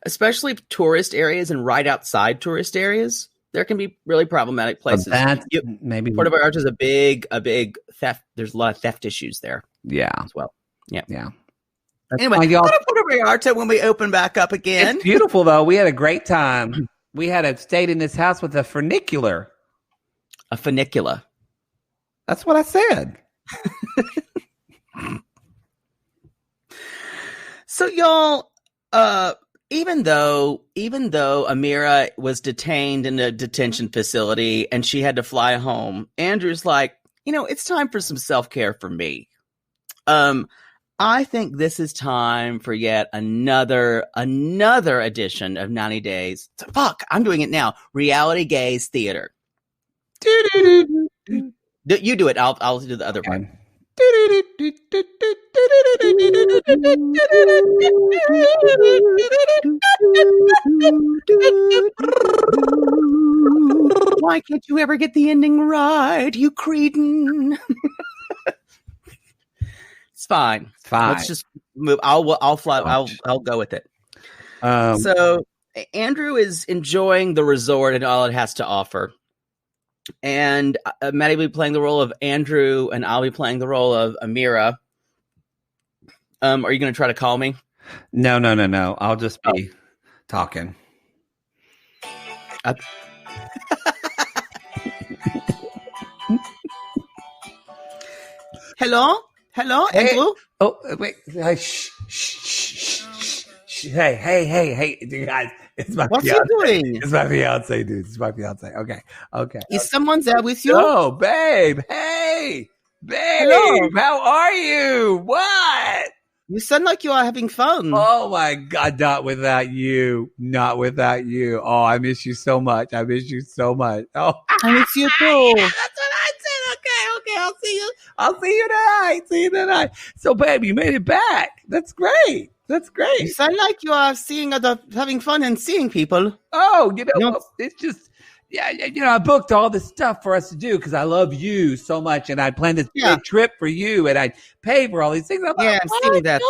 especially tourist areas and right outside tourist areas, there can be really problematic places. Maybe Puerto Vallarta is a big theft. There's a lot of theft issues there. Yeah. As well. Yeah. Yeah. Anyway, go to Puerto Vallarta when we open back up again. It's beautiful though. We had a great time. We stayed in this house with a funicular. A funicular. That's what I said. So y'all, even though Amira was detained in a detention facility and she had to fly home, Andrew's like, it's time for some self-care for me. I think this is time for yet another edition of 90 Days. Fuck, I'm doing it now. Reality Gaze Theater. You do it. I'll do the other part. Why can't you ever get the ending right, you cretin? It's fine. Let's just move. I'll fly. I'll go with it. So Andrew is enjoying the resort and all it has to offer. And Maddie will be playing the role of Andrew, and I'll be playing the role of Amira. Are you going to try to call me? No. I'll just be talking. Hello, Andrew. Oh, wait. Shh. Hey, you guys. It's my What's fiance. he doing? It's my fiance, dude. It's my fiance. Okay. Is someone there with you? Oh, babe. Hey, babe. Hello. How are you? What? You sound like you are having fun. Oh my God, not without you. Oh, I miss you so much. Oh, I miss you too. That's what I said. Okay. I'll see you tonight. So, babe, you made it back. That's great. You sound like you are having fun and seeing people. Oh, it's just, I booked all this stuff for us to do because I love you so much, and I planned this big trip for you, and I paid for all these things. I'm like, seeing that.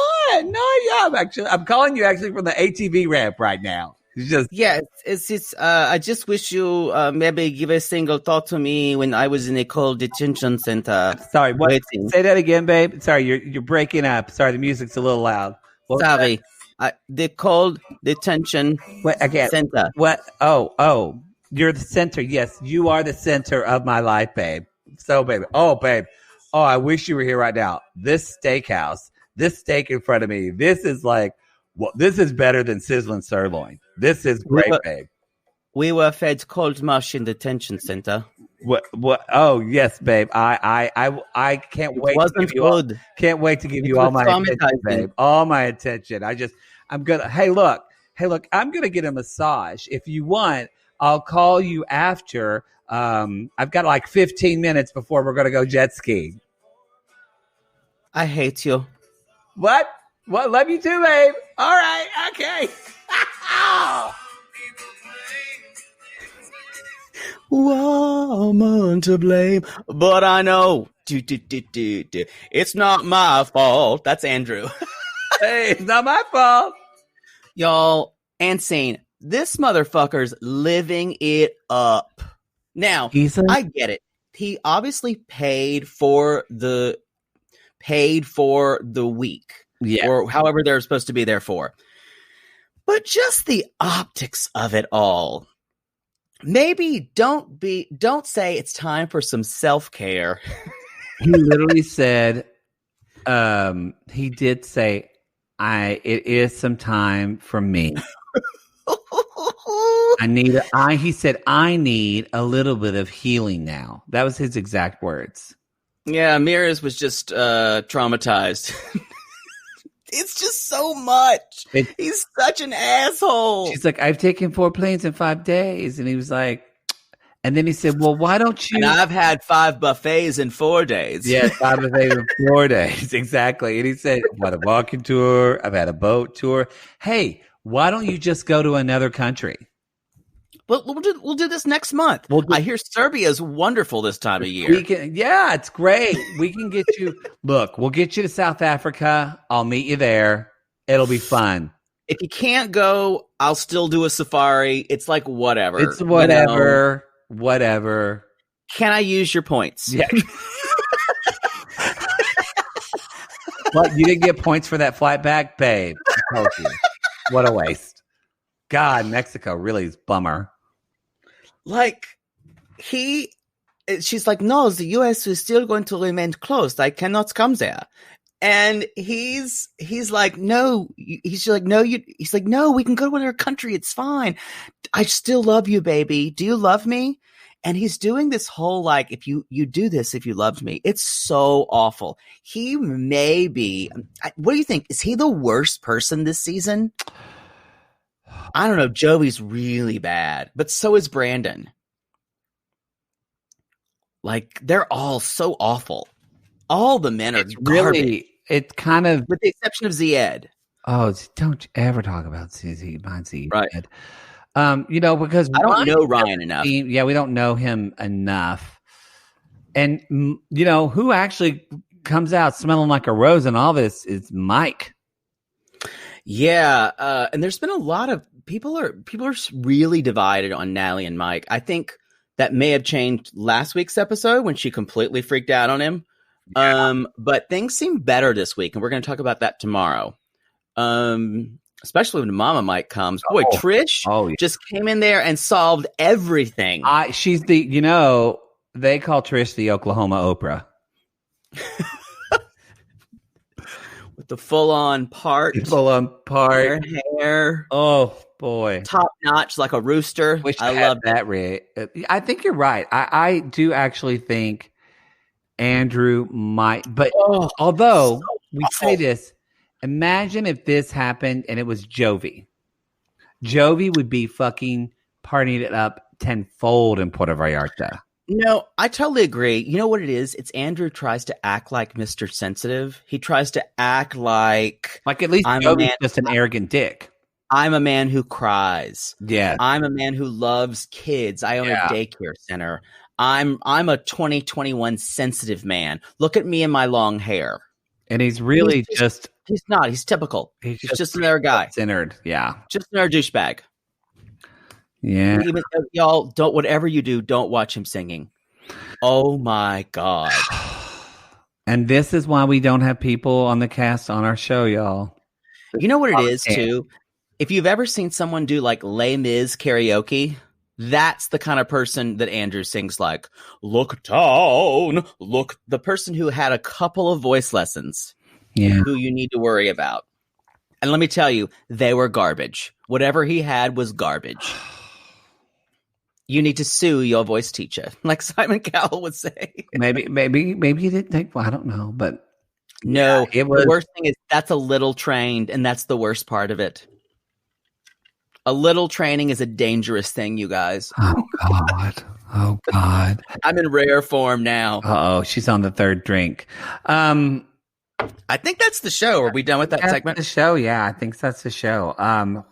I'm calling you actually from the ATV ramp right now. It's just, I just wish you maybe give a single thought to me when I was in a cold detention center. Sorry, what? Waiting. Say that again, babe. Sorry, you're breaking up. Sorry, the music's a little loud. Sorry, the cold detention center. What? Oh, you're the center. Yes, you are the center of my life, babe. So, babe. Oh, I wish you were here right now. This steakhouse, this steak in front of me. This is like Well, this is better than sizzling sirloin. This is great, babe. We were fed cold mush in the detention center. What? Oh, yes, babe. I can't wait. Wasn't good. Can't wait to give you all my attention, babe. All my attention. I'm gonna. Hey, look. I'm gonna get a massage. If you want, I'll call you after. I've got like 15 minutes before we're gonna go jet skiing. I hate you. What? Love you too, babe. All right. Okay. Woman to blame, but I know it's not my fault. That's Andrew. Hey, it's not my fault. Y'all, and scene. This motherfucker's living it up. Now, I get it. He obviously paid for the week. Yeah. Or however they're supposed to be there for. But just the optics of it all. Maybe don't say it's time for some self-care. He literally said, he did say, it is some time for me. He said, I need a little bit of healing now. That was his exact words. Yeah, Amira's was just traumatized. It's just so much. He's such an asshole. She's like, I've taken 4 planes in 5 days. And he was like, and then he said, well, why don't you? And I've had 5 buffets in 4 days. Yeah, 5 buffets in 4 days. Exactly. And he said, I've had a walking tour. I've had a boat tour. Hey, why don't you just go to another country? Well, we'll do this next month. I hear Serbia is wonderful this time of year. Yeah, it's great. We can get you. Look, we'll get you to South Africa. I'll meet you there. It'll be fun. If you can't go, I'll still do a safari. It's like whatever. It's whatever. Whatever. Can I use your points? Yeah. What? You didn't get points for that flight back, babe? I told you. What a waste. God, Mexico really is bummer. Like, she's like, no, the U.S. is still going to remain closed. I cannot come there. And he's like, no, he's like, no, he's like, no, we can go to another country. It's fine. I still love you, baby. Do you love me? And he's doing this whole, like, if you do this, if you loved me, it's so awful. He may be, what do you think? Is he the worst person this season? I don't know. Jovi's really bad, but so is Brandon. Like, they're all so awful. All the men are garbage. It's kind of, with the exception of Zied. Oh, don't ever talk about Zied. Right. Because I don't know Ryan enough. Yeah, we don't know him enough. And, who actually comes out smelling like a rose in all this is Mike. Yeah, and there's been a lot of people are really divided on Natalie and Mike. I think that may have changed last week's episode when she completely freaked out on him. Yeah. But things seem better this week, and we're going to talk about that tomorrow. Especially when Mama Mike comes. Boy, Trish just came in there and solved everything. She's they call Trish the Oklahoma Oprah. With the full-on part. Hair. Oh, boy. Top notch like a rooster. I love that, Ray. I think you're right. I do actually think Andrew might. But although we say this, imagine if this happened and it was Jovi. Jovi would be fucking partying it up tenfold in Puerto Vallarta. No, I totally agree. You know what it is? It's Andrew tries to act like Mr. Sensitive. He tries to act like at least Jovi's just an arrogant dick. I'm a man who cries. Yeah. I'm a man who loves kids. I own a daycare center. I'm a 2021 sensitive man. Look at me and my long hair. And he's really he's not. He's typical. He's just another guy. Centered. Yeah. Just another douchebag. Yeah. Even y'all don't, whatever you do, don't watch him singing. Oh my God. And this is why we don't have people on the cast on our show, y'all. You know what it is too? If you've ever seen someone do like Les Mis karaoke, that's the kind of person that Andrew sings like, look down, look, the person who had a couple of voice lessons, who you need to worry about. And let me tell you, they were garbage. Whatever he had was garbage. You need to sue your voice teacher, like Simon Cowell would say. Maybe he didn't take. Well, I don't know, but no, yeah, it was. The worst thing is that's a little trained, and that's the worst part of it. A little training is a dangerous thing, you guys. Oh God! Oh God! I'm in rare form now. Oh, she's on the third drink. I think that's the show. Are we done with that segment? The show, yeah, I think that's the show. Wow.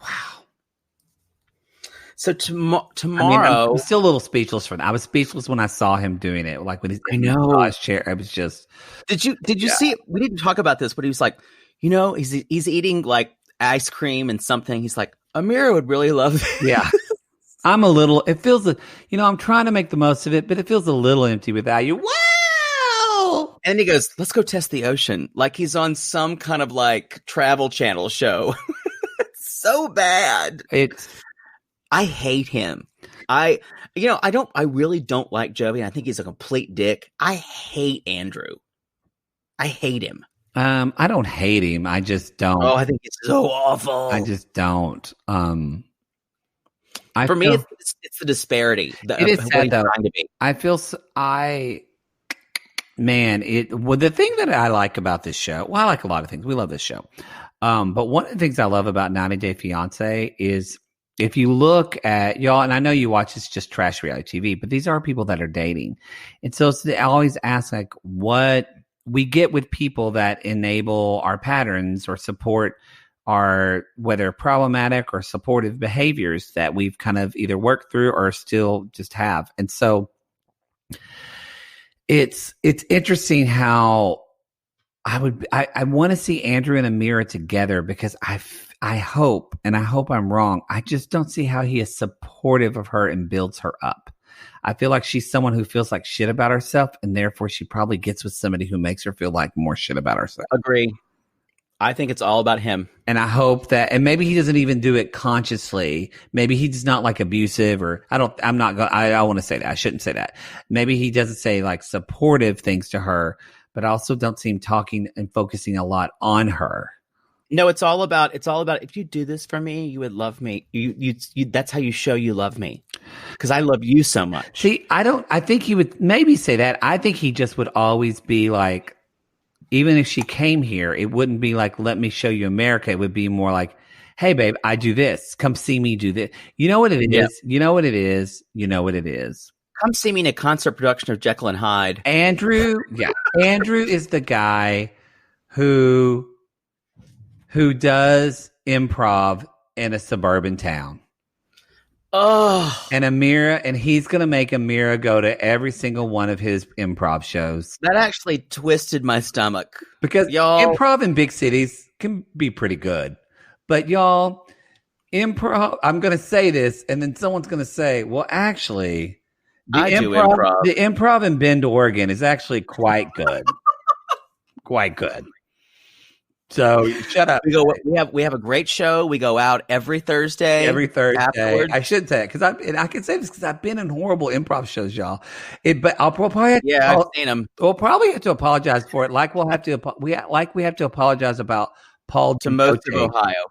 So tomorrow, I'm still a little speechless for that. I was speechless when I saw him doing it. Like when he's in his chair, I was just. Did you see it? We didn't talk about this, but he was like, he's eating like ice cream and something. He's like, Amira would really love this. Yeah. It feels, I'm trying to make the most of it, but it feels a little empty without you. Wow. And he goes, let's go test the ocean. Like he's on some kind of like Travel Channel show. It's so bad. I hate him. I really don't like Jovi. I think he's a complete dick. I hate Andrew. I hate him. I don't hate him. I just don't. Oh, I think it's so awful. I just don't. For me, it's the disparity. It is sad though. I feel the thing that I like about this show. Well, I like a lot of things. We love this show, but one of the things I love about 90 Day Fiancé is if you look at y'all, and I know you watch this just trash reality TV, but these are people that are dating, and so I always ask like what we get with people that enable our patterns or support our whether problematic or supportive behaviors that we've kind of either worked through or still just have. And so it's interesting how I want to see Andrew and Amira together because I hope I'm wrong. I just don't see how he is supportive of her and builds her up. I feel like she's someone who feels like shit about herself, and therefore she probably gets with somebody who makes her feel like more shit about herself. Agree. I think it's all about him. And I hope that, and maybe he doesn't even do it consciously. Maybe he's not like abusive or I want to say that. I shouldn't say that. Maybe he doesn't say like supportive things to her, but I also don't see him talking and focusing a lot on her. No, it's all about if you do this for me, you would love me. You that's how you show you love me. Because I love you so much. See, I think he would maybe say that. I think he just would always be like, even if she came here, it wouldn't be like, let me show you America. It would be more like, hey, babe, I do this. Come see me do this. You know what it is? Yeah. You know what it is? You know what it is? Come see me in a concert production of Jekyll and Hyde. Andrew is the guy who does improv in a suburban town. Oh. And he's going to make Amira go to every single one of his improv shows. That actually twisted my stomach. Because improv in big cities can be pretty good. But y'all, improv, I'm going to say this, and then someone's going to say, well, actually, the improv in Bend, Oregon is actually quite good. Quite good. So shut up. We have a great show. We go out every Thursday. Afterwards. I should say it because I can say this because I've been in horrible improv shows, y'all. But I'll probably I've seen them. We'll probably have to apologize for it, like we have to apologize about Paul to most of Ohio,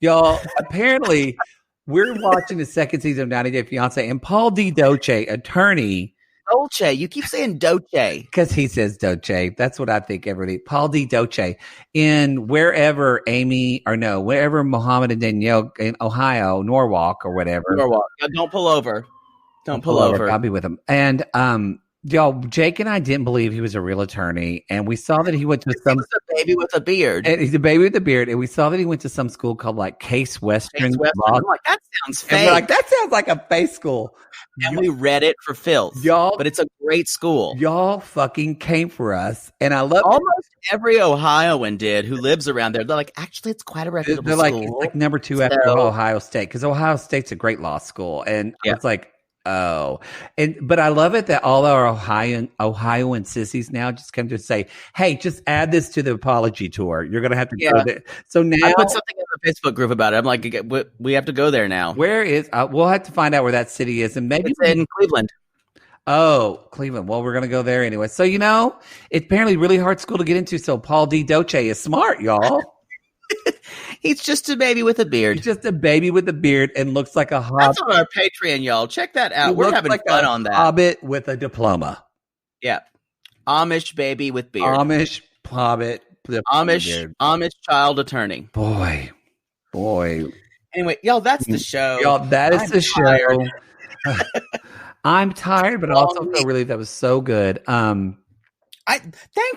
y'all. Apparently, we're watching the second season of 90 Day Fiancé, and Paul D. Doce, attorney. Dolce. You keep saying Doce. Because he says Doce. That's what I think every day. Paul D. Doce. Wherever Mohammed and Danielle in Ohio, Norwalk or whatever. Norwalk. Yeah, don't pull over. Don't pull over. I'll be with him. And y'all, Jake and I didn't believe he was a real attorney. And we saw that he went to some... He's a baby with a beard. And he's a baby with a beard. And we saw that he went to some school called like Case Western. I'm like, that sounds fake. And we're like, that sounds like a fake school. And we read it for filth. Y'all, but it's a great school. Y'all fucking came for us. And I love almost every Ohioan did who lives around there. They're like, actually, it's quite a reputable school. Like, it's like number 2 after Ohio State. Because Ohio State's a great law school. And it's like, oh. But I love it that all our Ohioan sissies now just come to say, hey, just add this to the apology tour. You're going to have to go there. So now I put something in the Facebook group about it. I'm like, we have to go there now. Where is we'll have to find out where that city is. And maybe it's in Cleveland. Oh, Cleveland. Well, we're going to go there anyway. So, it's apparently really hard school to get into. So Paul D. Doce is smart, y'all. He's just a baby with a beard. He's just a baby with a beard and looks like a hobbit. That's on our Patreon, y'all. Check that out. We're having fun on that. Hobbit with a diploma. Yeah. Amish baby with beard. Amish hobbit. Amish child attorney. Boy. Anyway, y'all, that's the show. Y'all, that is the show. I'm tired, but I also feel relieved. That was so good. Thank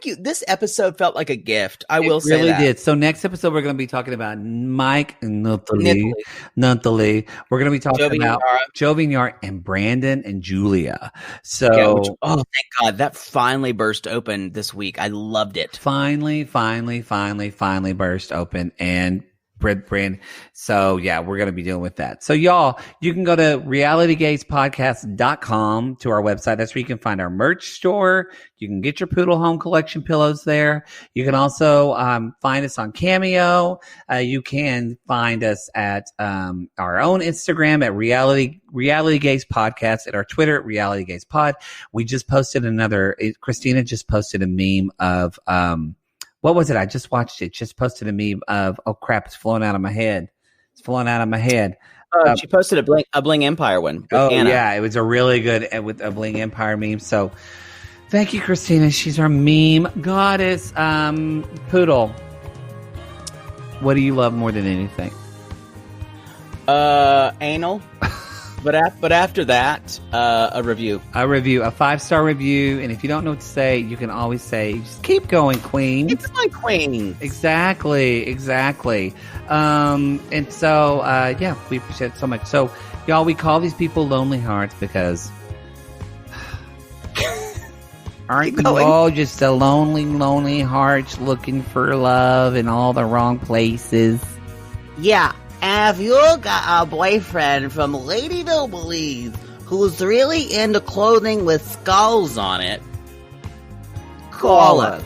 you. This episode felt like a gift. I will say that. It really did. So next episode, we're going to be talking about Mike and Natalie. We're going to be talking about Jovi and Yara and Brandon and Julia. So, thank God. That finally burst open this week. I loved it. Finally burst open. And Brand. So yeah, we're going to be dealing with that. So y'all, you can go to realitygazepodcast.com to our website. That's where you can find our merch store. You can get your Poodle Home Collection pillows there. You can also find us on Cameo. You can find us at our own Instagram at Reality Gaze Podcast, at our Twitter at Reality Gaze Pod. We just posted Christina just posted a meme of what was it? I just watched it. Just posted a meme of, oh crap, it's flowing out of my head. She posted a Bling Empire one. Anna. Yeah, it was a really good with a Bling Empire meme. So thank you, Christina. She's our meme goddess. Poodle, what do you love more than anything? Anal. But after that, a review. A 5-star review. And if you don't know what to say, you can always say, just keep going, Queen. Keep going, Queen. Exactly. And so, we appreciate it so much. So, y'all, we call these people lonely hearts because aren't you all just a lonely hearts looking for love in all the wrong places? Yeah. And if you got a boyfriend from Ladyville, Belize, who's really into clothing with skulls on it, call us.